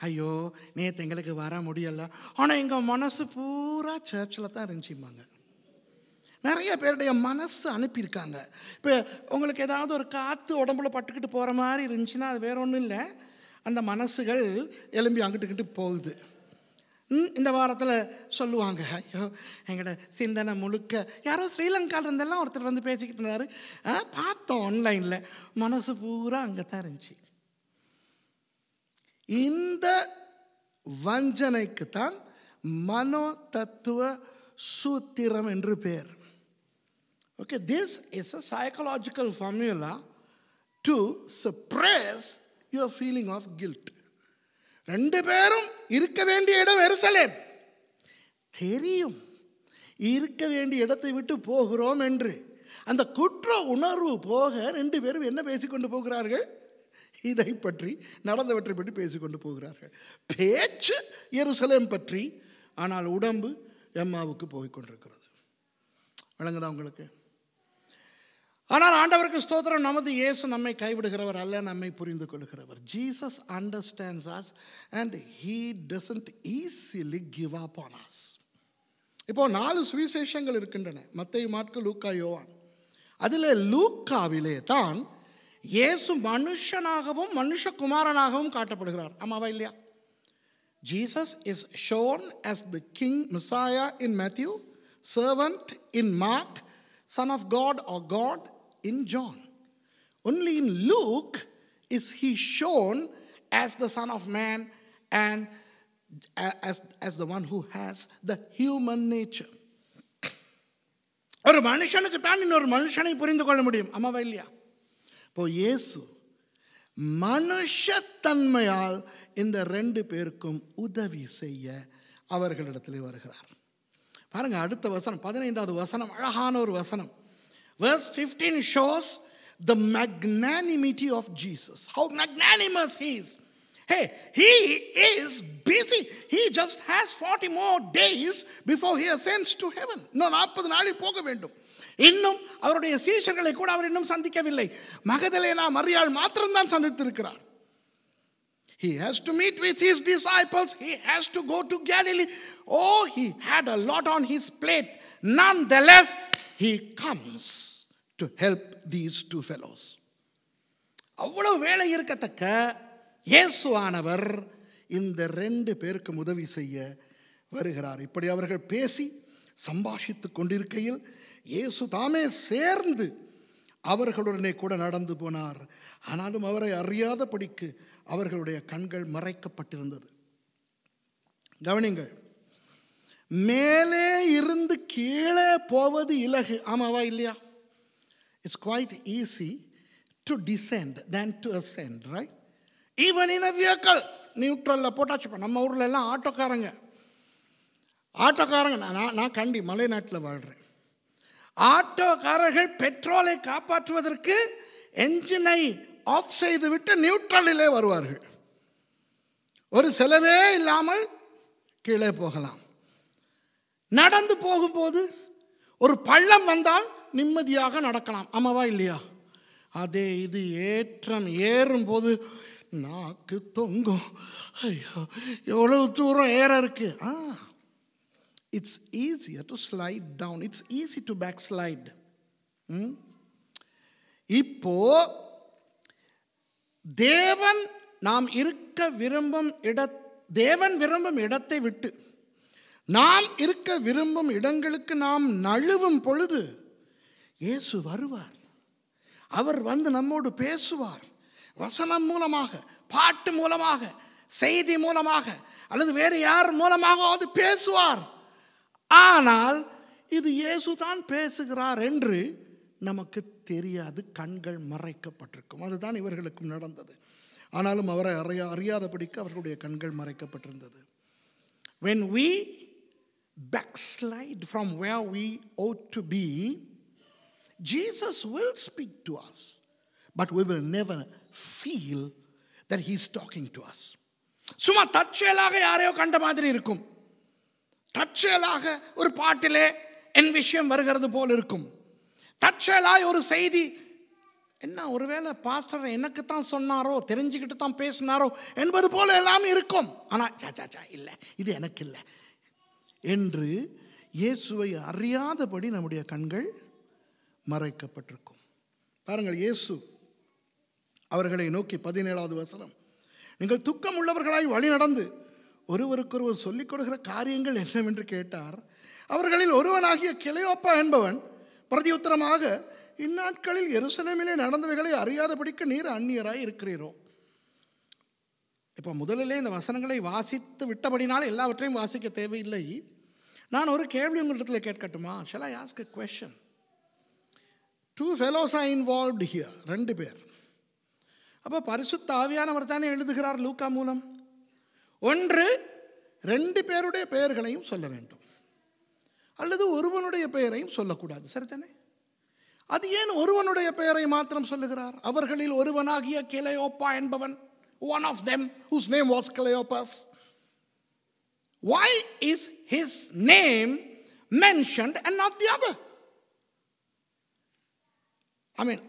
ஐயோ நேற்று எங்களுக்கு வர முடியலை, ஆனால் எங்கள் மனசு பூரா சர்ச்சில் தான் இருந்துச்சுப்பாங்க. நிறைய பேருடைய மனசு அனுப்பியிருக்காங்க. இப்போ உங்களுக்கு ஏதாவது ஒரு காற்று உடம்புல பட்டுக்கிட்டு போகிற மாதிரி இருந்துச்சுன்னா அது வேற ஒன்றும் இல்லை, அந்த மனசுகள் எலும்பி அங்கிட்டுக்கிட்டு போகுது. இந்த வாரத்தில் சொல்லுவாங்க, ஐயோ எங்களோட சிந்தனை முழுக்க யாரோ ஸ்ரீலங்காவில் இருந்தெல்லாம் ஒருத்தர் வந்து பேசிக்கிட்டு இருந்தார், பார்த்தோம் ஆன்லைனில், மனசு பூரா அங்கே தான் இருந்துச்சு. இந்த வஞ்சனைக்கு தான் மனோ தத்துவ சூத்திரம் என்று பேர். Okay, this is a psychological formula to suppress your feeling of guilt. ரெண்டு பேரும் இருக்க வேண்டிய இடம் எருசலேம், தெரியும் இருக்க வேண்டிய இடத்தை விட்டு போகிறோம் என்று. அந்த குற்ற உணர்வு போக ரெண்டு பேரும் என்ன பேசிக்கொண்டு போகிறார்கள்? இதை பற்றி, நடந்தவற்றை பற்றி பேசிக்கொண்டு போகிறார்கள். பேச்சு எருசலேம் பற்றி, ஆனால் உடம்பு எம்மாவுக்கு போய்கொண்டிருக்கிறது. விளங்குதா உங்களுக்கு? ஆனால் ஆண்டவருக்கு ஸ்தோத்திரம், நமது இயேசு நம்மை கைவிடுகிறவர் அல்ல, நம்மை புரிந்து கொள்கிறவர். Jesus understands us and he doesn't easily give up on us. இப்போ 4 சுவிசேஷங்கள் இருக்கின்றன, மத்தேயு, மாற்கு, லூக்கா, யோவான். அதில் லூக்காவிலே தான் இயேசு மனுஷனாகவும் மனுஷகுமாரனாகவும் காட்டப்படுகிறார். ஆமாவா இல்லையா? Jesus is shown as the king Messiah in Matthew, servant in Mark, son of God or God in John. Only in Luke is he shown as the son of man and as the one who has the human nature. ஒரு மனுஷனுக்கு தான் இன்னொரு மனுஷனை புரிந்து கொள்ள முடியும். ஆமாவா இல்லையா? இப்போ இயேசு மனுஷத்தன்மையால் இந்த ரெண்டு பேருக்கும் உதவி செய்ய அவர்களிடத்தில் வருகிறார். பாருங்க, அடுத்த வசனம் 15வது வசனம் அழகான ஒரு வசனம். Verse 15 shows the magnanimity of Jesus. How magnanimous he is. Hey, he is busy. He just has 40 more days before he ascends to heaven. இன்னும் 40 நாளில் போக வேண்டும். இன்னும் அவருடைய சீஷர்களை கூட அவர் இன்னும் சந்திக்கவில்லை. மகதலேனா மரியாள் மாத்திரம்தான் சந்தித்திருக்கிறார். He has to meet with his disciples. He has to go to Galilee. Oh, he had a lot on his plate. Nonetheless, he comes to help these two fellows. அவ்வளவு வேலை இருக்கத்தக்க இயேசுவானவர் இந்த ரெண்டு பேருக்கு உதவி செய்ய வருகிறார். இப்படி அவர்கள் பேசி சம்பாஷித்துக் கொண்டிருக்கையில் இயேசு தாமே சேர்ந்து அவர்களுடனே கூட நடந்து போனார். ஆனாலும் அவரை அறியாதபடிக்கு அவர்களுடைய கண்கள் மறைக்கப்பட்டிருந்தது. கவனிங்கள், மேலே இருந்து கீழே போவது இலகு. ஆமாவா இல்லையா? It's quite easy to descend than to ascend, right? Even in a vehicle நியூட்ரலில் போட்டாச்சு. நம்ம ஊரில் எல்லாம் ஆட்டோக்காரங்க நான் கண்டி மலைநாட்டில் வாழ்கிறேன். ஆட்டோக்காரர்கள் பெட்ரோலை காப்பாற்றுவதற்கு என்ஜினை ஆஃப் செய்துவிட்டு நியூட்ரலிலே வருவார்கள். ஒரு செலவே இல்லாமல் கீழே போகலாம். நடந்து போகும்போது ஒரு பள்ளம் வந்தால் நிம்மதியாக நடக்கலாம். ஆமாவா இல்லையா? அதே இது ஏற்றம் ஏறும்போது நாக்கு தொங்கும். ஐயோ, எவ்வளவு தூரம் ஏற இருக்கு. It's easier to slide down. It's easy to backslide. இப்போ தேவன் நாம் இருக்க விரும்பும் தேவன் விரும்பும் இடத்தை விட்டு நாம் இருக்க விரும்பும் இடங்களுக்கு நாம் நழுவும் பொழுது இயேசு வருவார். அவர் வந்து நம்மோடு பேசுவார். வசனம் மூலமாக, பாட்டு மூலமாக, செய்தி மூலமாக, அல்லது வேறு யார் மூலமாகவாவது பேசுவார். ஆனால் இது இயேசு தான் பேசுகிறார் என்று நமக்கு தெரியாது. கண்கள் மறைக்கப்பட்டிருக்கும். அதுதான் இவர்களுக்கும் நடந்தது. ஆனாலும் அவரை அறியாதபடிக்கு அவர்களுடைய கண்கள் மறைக்கப்பட்டிருந்தது. When we backslide from where we ought to be, Jesus will speak to us, but we will never feel that he is talking to us. சும்மா தற்செயலாக யாரையோ கண்ட மாதிரி இருக்கும். தற்செயலாக ஒரு பாட்டிலே என் விஷயம் வருகிறது போல் இருக்கும். தற்செயலாக ஒரு செய்தி, என்ன ஒருவேளை பாஸ்டர் எனக்கு தான் சொன்னாரோ, தெரிஞ்சுக்கிட்டு தான் பேசினாரோ என்பது போல எல்லாம் இருக்கும். ஆனால் சாச்சா இல்லை, இது எனக்கு இல்லை என்று இயேசுவை அறியாதபடி நம்முடைய கண்கள் மறைக்கப்பட்டிருக்கும். பாருங்கள், இயேசு அவர்களை நோக்கி 17வது வசனம், நீங்கள் துக்கம் உள்ளவர்களாய் வழி நடந்து ஒருவருக்கொருவர் சொல்லிக் கொடுக்கிற காரியங்கள் என்னவென்று கேட்டார். அவர்களில் ஒருவனாகிய கிளையோப்பா என்பவன் பிரதியுத்தரமாக, இந்நாட்களில் எருசலேமிலே நடந்தவைகளை அறியாதபடிக்கு நீர் அந்நியராய் இருக்கிறீரோ. இப்போ முதலிலே இந்த வசனங்களை வாசித்து விட்டபடினால் எல்லாவற்றையும் வாசிக்க தேவையில்லை. நான் ஒரு கேள்வி உங்களிடத்தில் கேட்கட்டுமா? Shall I ask a question? 2 fellows are involved here. 2 பேர். அப்போ பரிசுத்த ஆவியானவர் தானே எழுதுகிறார் லூக்கா மூலம். ஒன்று 2 பேருடைய பெயர்களையும் சொல்ல வேண்டும், அல்லது ஒருவனுடைய பெயரையும் சொல்லக்கூடாது. சரிதானே? அது ஏன் ஒருவனுடைய பெயரை மாத்திரம் சொல்லுகிறார்? அவர்களில் ஒருவனாகிய கிளையோப்பா என்பவன், one of them whose name was Cleopas. Why is his name mentioned and not the other? I mean,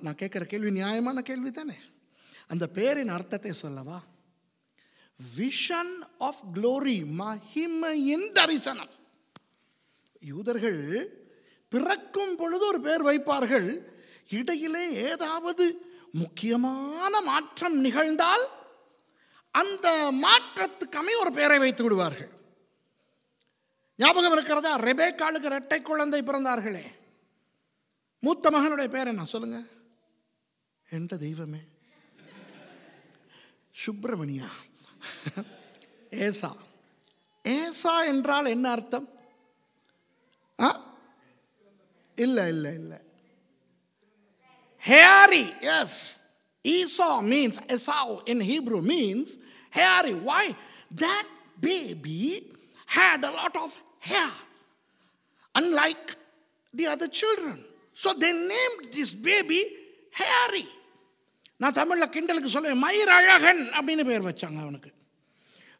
நான் கேட்குற கேள்வி நியாயமான கேள்வி தானே. அந்த பேரின் அர்த்தத்தை சொல்லவா? விஷன் ஆஃப் க்ளோரி, மகிமையின் தரிசனம். யூதர்கள் பிறக்கும் பொழுது ஒரு பேர் வைப்பார்கள். இடையிலே ஏதாவது முக்கியமான மாற்றம் நிகழ்ந்தால் அந்த மாற்றத்துக்கமே ஒரு பெயரை வைத்து விடுவார்கள். ஞாபகம் இருக்கிறதா? ரெபேக்காளுக்கு 2 குழந்தை பிறந்தார்களே. மூத்த மகனுடைய பேர் என்ன சொல்லுங்க? என்ற தெய்வமே, சுப்பிரமணியா. ஏசா. ஏசா என்றால் என்ன அர்த்தம்? இல்ல இல்ல இல்ல, hairy. Yes, Esau means, Esau in Hebrew means hairy. Why? That baby had a lot of hair, unlike the other children. So they named this baby hairy. நான் தமிழில் கிண்டலுக்கு சொல்லுவேன், மயிரழகன் அப்படின்னு பேர் வச்சாங்க அவனுக்கு.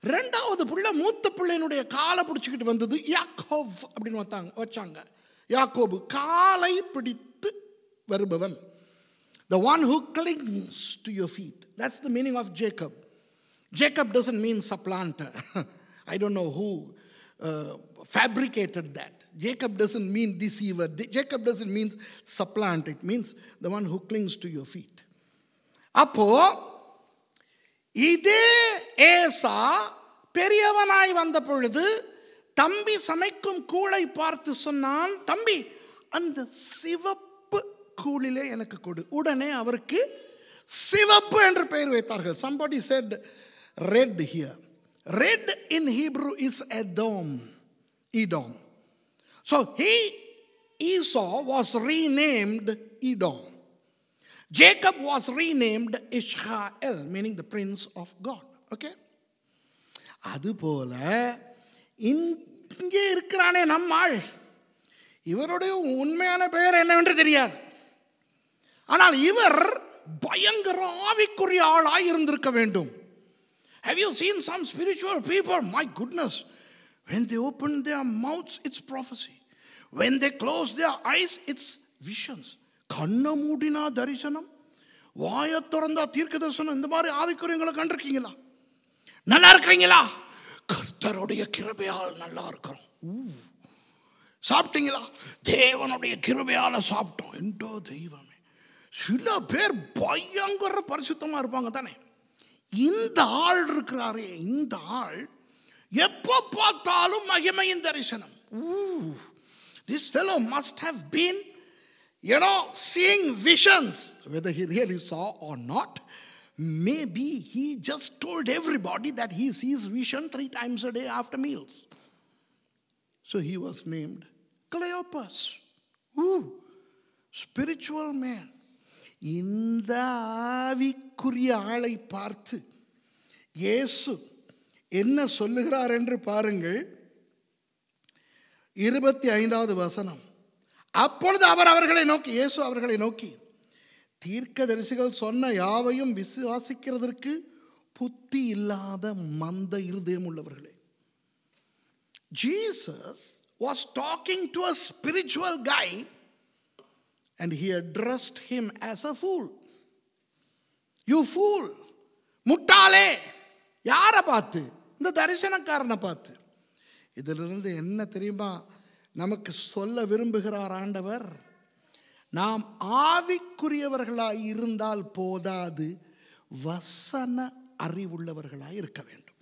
2வது பிள்ளை, மூத்த பிள்ளையினுடைய காலை பிடிச்சிக்கிட்டு வந்தது யாக்கோப் அப்படின்னு வச்சாங்க. யாக்கோபு, காலை பிடித்து வருபவன். The one who clings to your feet. That's the meaning of Jacob. Jacob doesn't mean supplanter. I don't know who fabricated that. Jacob doesn't mean deceiver. Jacob doesn't mean supplant. It means the one who clings to your feet. அப்போ இதே ஏசா பெரியவனாய் வந்த பொழுது தம்பி சமைக்கும் கூளை பார்த்து சொன்னான், தம்பி அந்த சிவப்பு கூளிலே எனக்கு கொடு. உடனே அவருக்கு சிவப்பு என்று பெயர் வைத்தார்கள். Somebody said red here. Red in Hebrew is Edom. So Esau was renamed Edom. Jacob was renamed Ishmael, meaning the prince of God. Okay? அதுபோல இங்கே இருக்கிறானே நம்மாள், இவருடைய உண்மையான பெயர் என்னவென்று தெரியாது. ஆனால் இவர் பயங்கர ஆவிக்குரிய ஆளாய் இருந்திருக்க வேண்டும். Have you seen some spiritual people? My goodness, when they open their mouths, it's prophecy. When they close their eyes, it's visions. கண்ண மூடினா தரிசனம், வாயை திறந்தா தீர்க்க தரிசனம். இந்த மாதிரி ஆவிக்குரியங்களை கண்டிருக்கீங்களா? நல்லா இருக்கிறீங்களா? கர்த்தருடைய கிருபையால் நல்லா இருக்கிறோம். சாப்பிட்டீங்களா? தேவனுடைய கிருபையால சாப்பிட்டோம். என்றோ தெய்வமே. சில பேர் பயங்கர பரிசுத்தமா இருப்பாங்க தானே. இந்த ஆள் இருக்கிறாரே, இந்த ஆள் எப்போ பார்த்தாலும் மகிமையின் தரிசனம். This fellow must have been, seeing visions. Whether he really saw or not, maybe he just told everybody that he sees vision 3 times a day after meals. So he was named Cleopas. Spiritual man. இந்த ஆவிக்குரிய ஆளை பார்த்து இயேசு என்ன சொல்லுகிறார் என்று பாருங்கள். 25வது வசனம். அப்பொழுது இயேசு அவர்களை நோக்கி, தீர்க்கதரிசிகள் சொன்ன யாவையும் விசுவாசிக்கிறதற்கு புத்தி இல்லாத மந்த இருதயம் உள்ளவர்களே. Jesus was talking to a spiritual guy and he addressed him as a fool. You fool, முட்டாளே. யாரை பார்த்து? இந்த தரிசனக்காரனை பார்த்து. இதிலிருந்து என்ன தெரியுமா நமக்கு சொல்ல விரும்புகிறார் ஆண்டவர்? நாம் ஆவிக்குரியவர்களாய் இருந்தால் போதாது, வசன அறிவுள்ளவர்களாய் இருக்க வேண்டும்.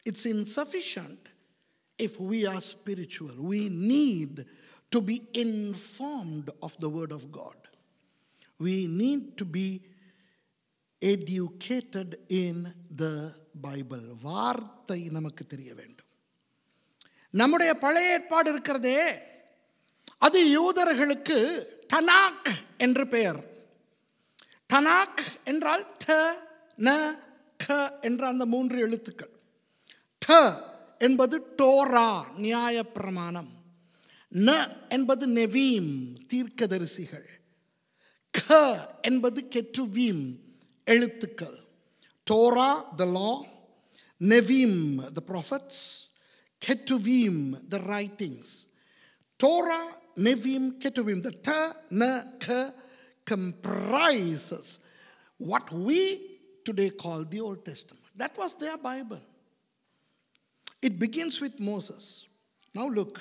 It's insufficient if we are spiritual. We need to be informed of the word of God. We need to be educated in the Bible. வார்த்தை நமக்கு தெரிய வேண்டும். நம்முடைய பழைய ஏற்பாடு இருக்கிறதே, அது யூதர்களுக்கு தனாக் என்று பெயர். தனாக் என்றால் ட ந க என்ற அந்த 3 எழுத்துக்கள். ட என்பது டோரா, நியாயப்பிரமாணம். ந என்பது நெவீம், தீர்க்கதரிசிகள். க என்பது கெட்டுவீம், எழுத்துக்கள். Dora, the law. நெவீம், the prophets. Ketuvim, the writings. Torah, Nevim, Ketuvim. The Ta, Na, Ka comprises what we today call the Old Testament. That was their Bible. It begins with Moses. Now look,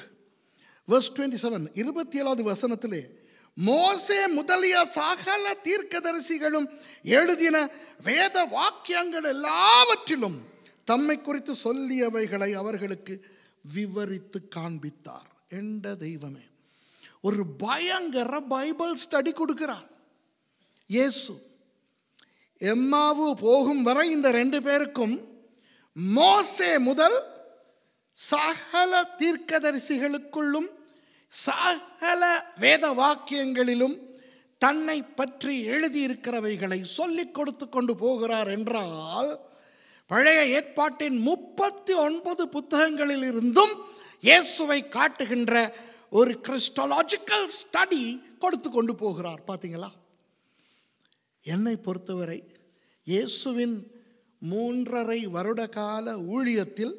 verse 27. 27வது வசனத்திலே, மோசே முதலிய சகல தீர்க்கதரிசிகளும் எழுதின வேத வாக்கியங்கள் எல்லாவற்றிலும் தம்மை குறித்து சொல்லியவைகளை அவர்களுக்கு விவரித்து காண்பித்தார். என்ற தெய்வமே, ஒரு பயங்கர பைபிள் ஸ்டடி கொடுக்கிறார் இயேசு. எம்மாவு போகும் வரை இந்த 2 பேருக்கும் மோசே முதல் சகல தீர்க்கதரிசிகளுக்குள்ளும் சகல வேத வாக்கியங்களிலும் தன்னை பற்றி எழுதியிருக்கிறவைகளை சொல்லிக் கொடுத்து கொண்டு போகிறார் என்றால், பழைய ஏற்பாட்டின் 39 புத்தகங்களில் இருந்தும் இயேசுவை காட்டுகின்ற ஒரு கிறிஸ்டோலாஜிக்கல் ஸ்டடி கொடுத்து கொண்டு போகிறார். பார்த்தீங்களா? என்னை பொறுத்தவரை இயேசுவின் 3.5 வருட கால ஊழியத்தில்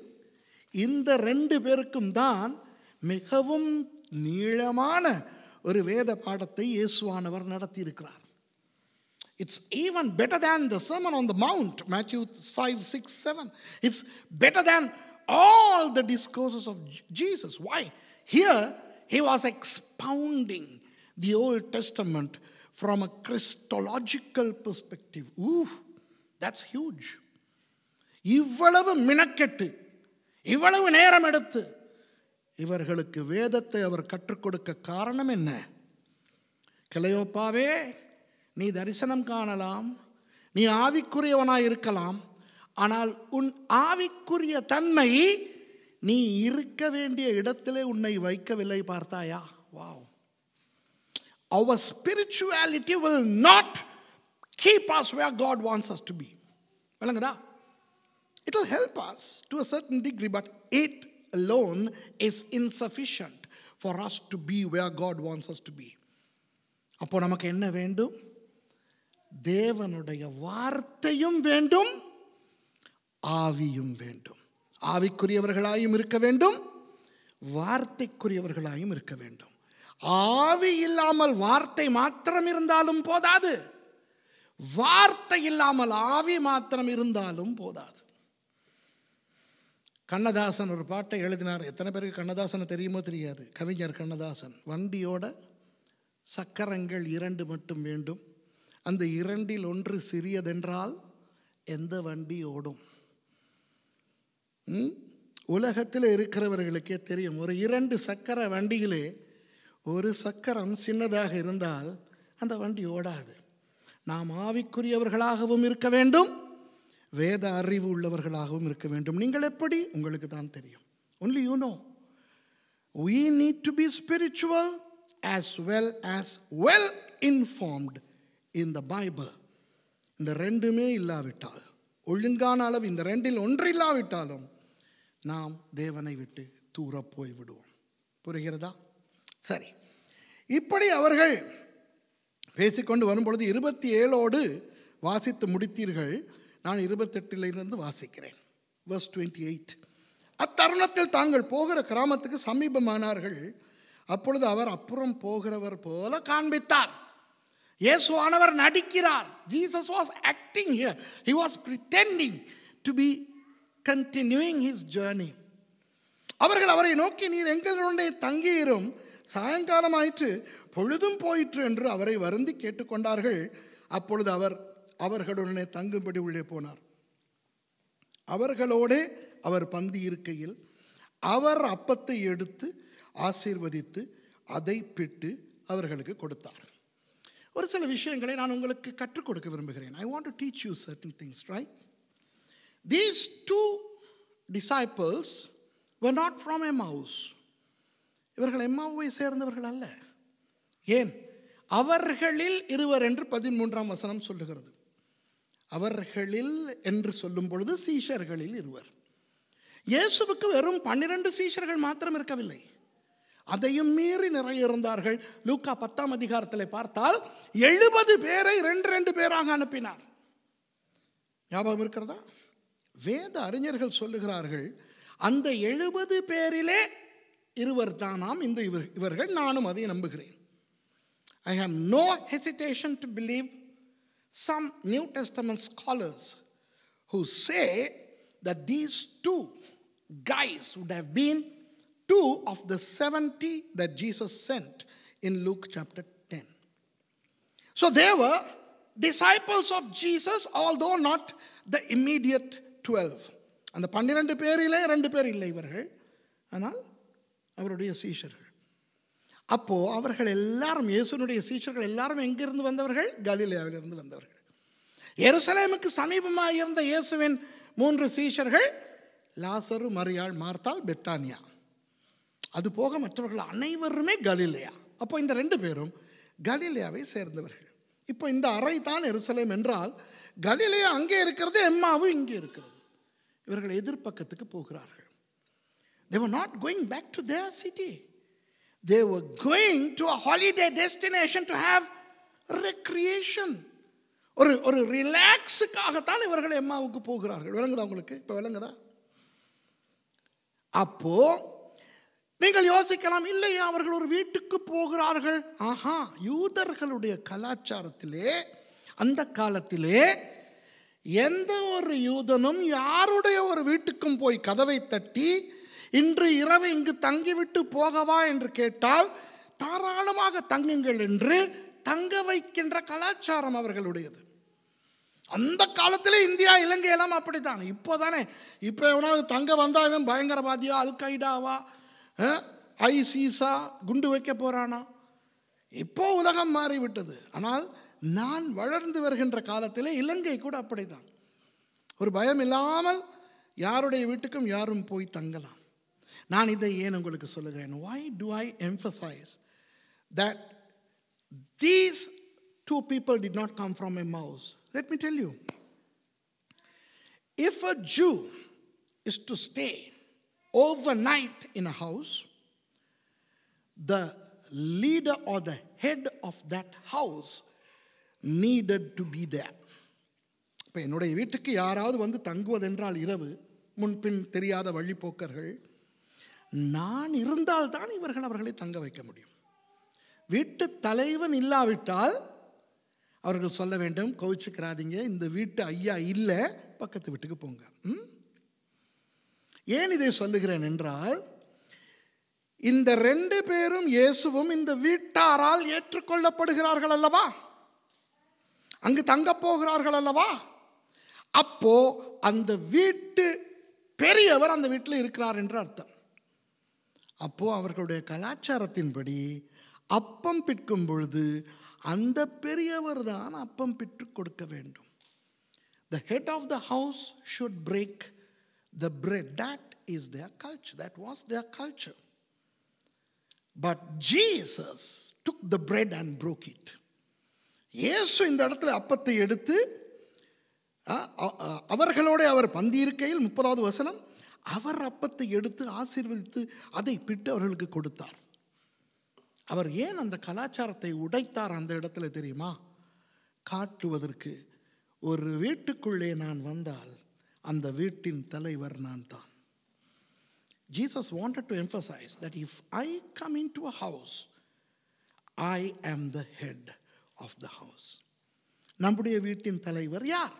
இந்த 2 பேருக்கும் தான் மிகவும் நீளமான ஒரு வேத பாடத்தை இயேசுவானவர் நடத்தியிருக்கிறார். It's even better than the Sermon on the Mount, Matthew 5, 6, 7. It's better than all the discourses of Jesus. Why? Here, he was expounding the Old Testament from a Christological perspective. That's huge. இவ்வளவு மினக்கெட்டு, இவ்வளவு நேரம் எடுத்து இவர்களுக்கு வேதத்தை அவர் கற்றுக் கொடுக்க காரணம் என்ன? கிளையோப்பாவே, நீ தரிசனம் காணலாம், நீ ஆவிக்குரியவனாய் இருக்கலாம், ஆனால் உன் ஆவிக்குரிய தன்மை நீ இருக்க வேண்டிய இடத்திலே உன்னை வைக்கவில்லை. பார்த்தாயா? Wow. Our spirituality will not keep us where God wants us to be. விளங்குதா? It will help us to a certain degree, but it alone is insufficient for us to be where God wants us to be. அப்போ நமக்கு என்ன வேண்டும்? தேவனுடைய வார்த்தையும் வேண்டும், ஆவியும் வேண்டும். ஆவிக்குரியவர்களாயும் இருக்க வேண்டும், வார்த்தைக்குரியவர்களாயும் இருக்க வேண்டும். ஆவி இல்லாமல் வார்த்தை மாத்திரம் இருந்தாலும் போதாது, வார்த்தை இல்லாமல் ஆவி மாத்திரம் இருந்தாலும் போதாது. கண்ணதாசன் ஒரு பாட்டை எழுதினார். எத்தனை பேருக்கு கண்ணதாசனை தெரியுமோ தெரியாது. கவிஞர் கண்ணதாசன். வண்டியோட சக்கரங்கள் 2 மட்டும் வேண்டும், அந்த 2ல் ஒன்று சிறியதென்றால் எந்த வண்டி ஓடும்? உலகத்தில் இருக்கிறவர்களுக்கே தெரியும். ஒரு 2 சக்கர வண்டியிலே ஒரு சக்கரம் சின்னதாக இருந்தால் அந்த வண்டி ஓடாது. நாம் ஆவிக்குரியவர்களாகவும் இருக்க வேண்டும், வேத அறிவு உள்ளவர்களாகவும் இருக்க வேண்டும். நீங்கள் எப்படி? உங்களுக்கு தான் தெரியும். Only you know. We need to be spiritual as well informed in the Bible. இந்த ரெண்டுமே இல்லாவிட்டால், ஒழுங்கான அளவு இந்த ரெண்டில் ஒன்று இல்லாவிட்டாலும் நாம் தேவனை விட்டு தூர போய் விடுவோம். புரிகிறதா? சரி, இப்படி அவர்கள் பேசிக்கொண்டு வரும்பொழுது 27 வாசித்து முடித்தீர்கள். நான் 28 வாசிக்கிறேன். Verse 28. அத்தருணத்தில் தாங்கள் போகிற கிராமத்துக்கு சமீபமானார்கள். அப்பொழுது அவர் அப்புறம் போகிறவர் போல காண்பித்தார். இயேசுவானவர் நடிக்கிறார். Jesus was acting here. He was pretending to be continuing his journey. அவர்கள் அவரை நோக்கி, நீர் எங்களுடைய தங்கியிரும், சாயங்காலம் ஆயிற்று, பொழுதும் போயிற்று என்று அவரை வருந்தி கேட்டுக்கொண்டார்கள். அப்பொழுது அவர் அவர்களுடனே தங்கும்படி உள்ளே போனார். அவர்களோடு அவர் பந்தி இருக்கையில் அவர் அப்பத்தை எடுத்து ஆசீர்வதித்து அதை பிட்டு அவர்களுக்கு கொடுத்தார். ஒரு சில விஷயங்களை நான் உங்களுக்கு கற்றுக் கொடுக்க விரும்புகிறேன். I want to teach you certain things, right? These 2 disciples were not from Emmaus. இவர்கள் எம்மாவை சேர்ந்தவர்கள் அல்ல. ஏன்? அவர்களில் இருவர் என்று 13ஆம் வசனம் சொல்லுகிறது. அவர்களில் என்று சொல்லும் பொழுது சீஷர்களில் இருவர். இயேசுவுக்கு வெறும் 12 சீஷர்கள் மாத்திரம் இருக்கவில்லை, அதையும் மீறி நிறைய இருந்தார்கள். லூக்கா 10ஆம் அதிகாரத்தில் பார்த்தால் 70 பேரை 2 பேராக அனுப்பினார். ஞாபகம் இருக்கிறதா? வேத அறிஞர்கள் சொல்லுகிறார்கள், அந்த 70 பேரிலே இருவர் தானாம் இந்த இவர்கள். நானும் அதை நம்புகிறேன். I have no hesitation to believe some New Testament scholars who say that these 2 guys would have been 2 of the 70 that Jesus sent in Luke chapter 10. So they were disciples of Jesus, although not the immediate 12. அந்த 12 பேரிலே 2 பேர் இல்லை இவர்கள், ஆனால் அவருடைய சீஷர்கள். அப்போ அவர்கள் எல்லாரும், இயேசுனுடைய சீஷர்கள் எல்லாரும் எங்கிருந்து வந்தவர்கள்? கலிலேயாவிலிருந்து வந்தவர்கள். எருசலேமுக்கு சமீபமாக இருந்த இயேசுவின் 3 சீஷர்கள் லாசரு, மரியாள், மார்த்தாள், பெத்தானியா. அது போக மற்றவர்கள் அனைவருமே கலிலேயா. அப்போ இந்த 2 பேரும் கலிலேயாவை சேர்ந்தவர்கள். இப்போ இந்த அறை தான் எருசலேம் என்றால் கலிலேயா அங்கே இருக்கிறது, எம்மாவும் இங்கே இருக்கிறது. இவர்கள் எதிர்பக்கத்துக்கு போகிறார்கள். They were not going back to their city. They were going to a holiday destination to have recreation. ஒரு ரிலாக்ஸுக்காகத்தான் இவர்கள் எம்மாவுக்கு போகிறார்கள். விளங்குதா உங்களுக்கு? இப்போ விளங்குதா? அப்போ நீங்கள் யோசிக்கலாம், இல்லையா அவர்கள் ஒரு வீட்டுக்கு போகிறார்கள். ஆஹா, யூதர்களுடைய கலாச்சாரத்திலே அந்த காலத்திலே எந்த ஒரு யூதனும் யாருடைய ஒரு வீட்டுக்கும் போய் கதவை தட்டி, இன்று இரவு இங்கு தங்கிவிட்டு போகவா என்று கேட்டால் தாராளமாக தங்குங்கள் என்று தங்க வைக்கின்ற கலாச்சாரம் அவர்களுடையது. அந்த காலத்தில் இந்தியா, இலங்கை எல்லாம் அப்படித்தான். இப்போதானே, இப்போ எவனாவது தங்க வந்தா இவன் பயங்கரவாதியா, அல்கைடாவா, ஐசிஸா, குண்டு வைக்க போறானா? இப்போ உலகம் மாறிவிட்டது. ஆனால் நான் வளர்ந்து வருகின்ற காலத்தில் இலங்கை கூட அப்படித்தான். ஒரு பயம் இல்லாமல் யாருடைய வீட்டுக்கும் யாரும் போய் தங்கலாம். நான் இதை ஏன் உங்களுக்கு சொல்லுகிறேன்? Why do I emphasize that these 2 people did not come from Emmaus? Let me tell you, if a Jew is to stay overnight in a house, the leader or the head of that house needed to be there. இப்போ என்னுடைய வீட்டுக்கு யாராவது வந்து தங்குவதென்றால் இரவு, முன்பின் தெரியாத வழிபோக்கர்கள், நான் இருந்தால் தான் இவர்கள் அவர்களை தங்க வைக்க முடியும். வீட்டு தலைவன் இல்லாவிட்டால் அவர்கள் சொல்ல வேண்டும், கோவிச்சுக்கிறாதீங்க, இந்த வீட்டு ஐயா இல்லை, பக்கத்து வீட்டுக்கு போங்க. ஏன் இதை சொல்லுகிறேன் என்றால், இந்த 2 பேரும் இயேசுவும் இந்த வீட்டாரால் ஏற்றுக்கொள்ளப்படுகிறார்கள் அல்லவா, அங்கு தங்க போகிறார்கள் அல்லவா. அப்போ அந்த வீட்டு பெரியவர் அந்த வீட்டில் இருக்கிறார் என்று அர்த்தம். அப்போது அவர்களுடைய கலாச்சாரத்தின்படி அப்பம் பிற்கும் பொழுது அந்த பெரியவர் தான் அப்பம் பிற்று கொடுக்க வேண்டும். The head of the house should break the bread. That is their culture. That was their culture. But Jesus took the bread and broke it. இயேசு இந்த இடத்துல அப்பத்தை எடுத்து அவர்களோட அவர் பந்தி இருக்கையில் 30வது வசனம், அவர் அப்பத்தை எடுத்து ஆசீர்வதித்து அதை பிட்டு அவர்களுக்கு கொடுத்தார். அவர் ஏன் அந்த கலாச்சாரத்தை உடைத்தார் அந்த இடத்துல தெரியுமா? காட்டுவதற்கு, ஒரு வீட்டுக்குள்ளே நான் வந்தால் அந்த வீட்டின் தலைவர் நான் தான். Jesus wanted to emphasize that if I come into a house, I am the head of the house. நம்முடைய வீட்டின் தலைவர் யார்?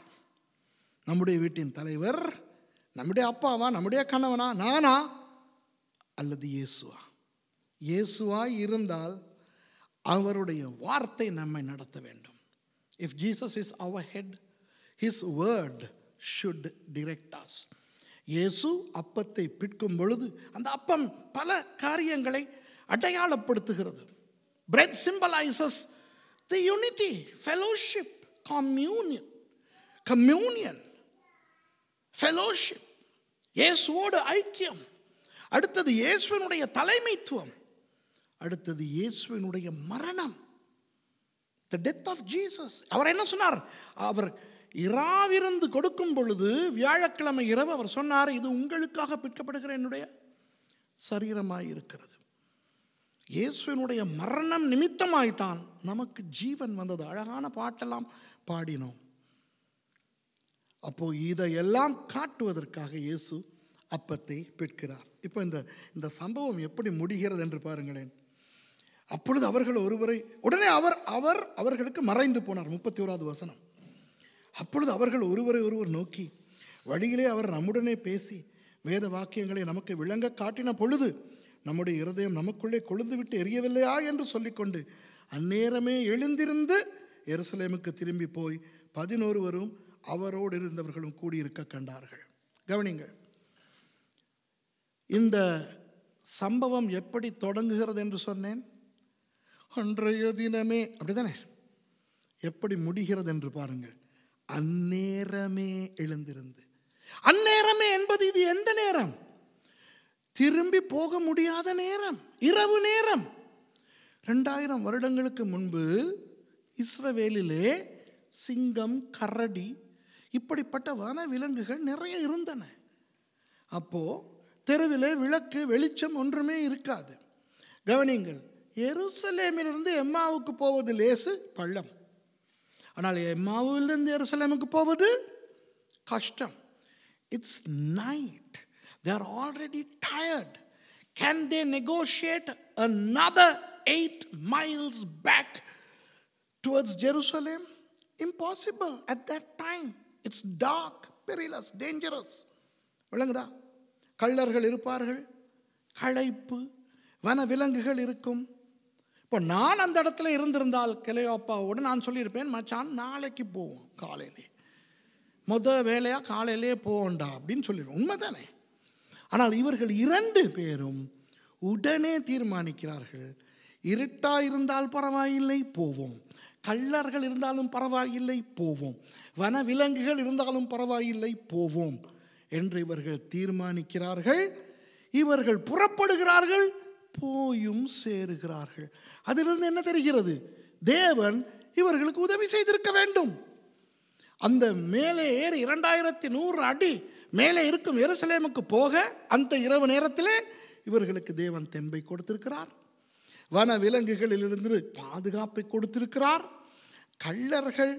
நம்முடைய வீட்டின் தலைவர் நம்முடைய அப்பாவா, நம்முடைய கணவனா, நானா, அல்லது இயேசுவா? இயேசுவா இருந்தால் அவருடைய வார்த்தை நம்மை நடத்த வேண்டும். If Jesus is our head, his word should direct us. இயேசு அப்பத்தை பிற்கும் பொழுது அந்த அப்பம் பல காரியங்களை அடையாளப்படுத்துகிறது. Bread symbolizes the unity, fellowship, communion, fellowship. இயேசுவோடு ஐக்கியம். அடுத்தது இயேசுவினுடைய தலைமைத்துவம். அடுத்தது இயேசுவினுடைய மரணம், the death of Jesus. அவர் என்ன சொன்னார்? அவர் இராவிருந்து கொடுக்கும் பொழுது வியாழக்கிழமை இரவு அவர் சொன்னார், இது உங்களுக்காக பிற்கப்படுகிற என்னுடைய சரீரமாய் இருக்கிறது. இயேசுவினுடைய மரணம் நிமித்தமாய்த்தான் நமக்கு ஜீவன் வந்தது. அழகான பாட்டெல்லாம் பாடினோம். அப்போ இதையெல்லாம் காட்டுவதற்காக இயேசு அப்பத்தை பிற்கிறார். இப்போ இந்த சம்பவம் எப்படி முடிகிறது என்று பாருங்களேன். அப்பொழுது அவர்கள் ஒருவரை, உடனே அவர்களுக்கு மறைந்து போனார். 31வது வசனம். அப்பொழுது அவர்கள் ஒருவர் நோக்கி, வழியிலே அவர் நம்முடனே பேசி வேத வாக்கியங்களை நமக்கு விளங்க காட்டின பொழுது நம்முடைய இருதயம் நமக்குள்ளே கொழுந்து விட்டு எரியவில்லையா என்று சொல்லிக்கொண்டு அந்நேரமே எழுந்திருந்து எருசலேமுக்கு திரும்பி போய் 11 அவரோடு இருந்தவர்களும் கூடியிருக்க கண்டார்கள். கவனிங்கள், இந்த சம்பவம் எப்படி தொடங்குகிறது என்று சொன்னேன்? அன்றைய தினமே, அப்படிதானே? எப்படி முடிகிறது என்று பாருங்கள். அந்நேரமே எழுந்திருந்து. அந்நேரமே என்பது இது எந்த நேரம்? திரும்பி போக முடியாத நேரம், இரவு நேரம். 2000 வருடங்களுக்கு முன்பு இஸ்ரவேலிலே சிங்கம், கரடி, இப்படிப்பட்ட வன விலங்குகள் நிறைய இருந்தன. அப்போ தெருவிலே விளக்கு, வெளிச்சம் ஒன்றுமே இருக்காது. கவனிங்கள், எருசலேமிலிருந்து எம்மாவுக்கு போவது லேசு, பள்ளம். ஆனால் எம்மாவிலிருந்து எருசலேமுக்கு போவது கஷ்டம். It's night. They are already tired. Can they negotiate another 8 miles back towards Jerusalem? Impossible at that time. It's dark, perilous, dangerous. விளங்குதா? கள்ளர்கள் இருப்பார்கள், களைப்பு, வன விலங்குகள் இருக்கும். இப்போ நான் அந்த இடத்துல இருந்திருந்தால் கிளையோப்பாவோடு நான் சொல்லியிருப்பேன், மச்சான் நாளைக்கு போவோம், காலையிலே வேலையாக காலையிலே போவோண்டா அப்படின்னு சொல்லிடுவோம். உண்மைதானே? ஆனால் இவர்கள் 2 பேரும் உடனே தீர்மானிக்கிறார்கள், இருட்டாக இருந்தால் பரவாயில்லை போவோம், கள்ளர்கள் இருந்தாலும் பரவாயில்லை போவோம், வன விலங்குகள் இருந்தாலும் பரவாயில்லை போவோம் என்று இவர்கள் தீர்மானிக்கிறார்கள். இவர்கள் புறப்படுகிறார்கள், போயும் சேருகிறார்கள். அதிலிருந்து என்ன தெரிகிறது? தேவன் இவர்களுக்கு உதவி செய்திருக்க வேண்டும். அந்த மேலே ஏறி 2100 அடி மேலே இருக்கும் எருசலேமுக்கு போக அந்த இரவு நேரத்திலே இவர்களுக்கு தேவன் தெம்பை கொடுத்திருக்கிறார். வன விலங்குகளிலிருந்து பாதுகாப்பை கொடுத்திருக்கிறார். கள்ளர்கள்,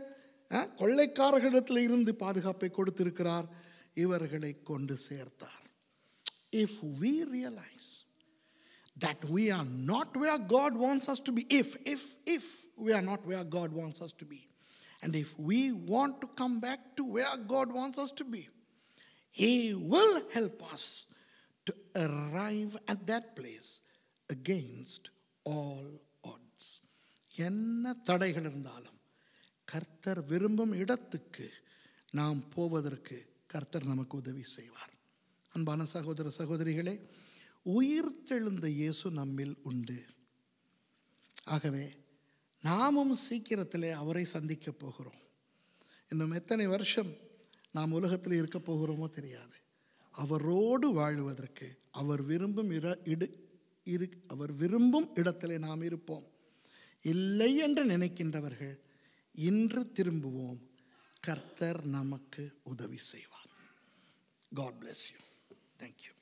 கொள்ளைக்காரர்களிடத்தில் இருந்து பாதுகாப்பை கொடுத்திருக்கிறார். இவர்களை கொண்டு சேர்த்தார். If we realize that we are not where God wants us to be, if we are not where God wants us to be, and if we want to come back to where God wants us to be, He will help us to arrive at that place against all odds. என்ன தடைகள் இருந்தாலும் கர்த்தர் விரும்பும் இடத்துக்கு நாம் போவதற்கு கர்த்தர் நமக்கு உதவி செய்வார். அன்பான சகோதர சகோதரிகளே, உயிர்த்தெழுந்த இயேசு நம்மில் உண்டு. ஆகவே நாமும் சீக்கிரத்திலே அவரை சந்திக்க போகிறோம். இன்னும் எத்தனை வருஷம் நாம் உலகத்தில் இருக்க போகிறோமோ தெரியாது. அவரோடு வாழுவதற்கு அவர் விரும்பும் இடத்திலே நாம் இருப்போம். இல்லை என்று நினைக்கின்றவர்கள் இன்று திரும்புவோம். கர்த்தர் நமக்கு உதவி செய்வார். God bless you. Thank you.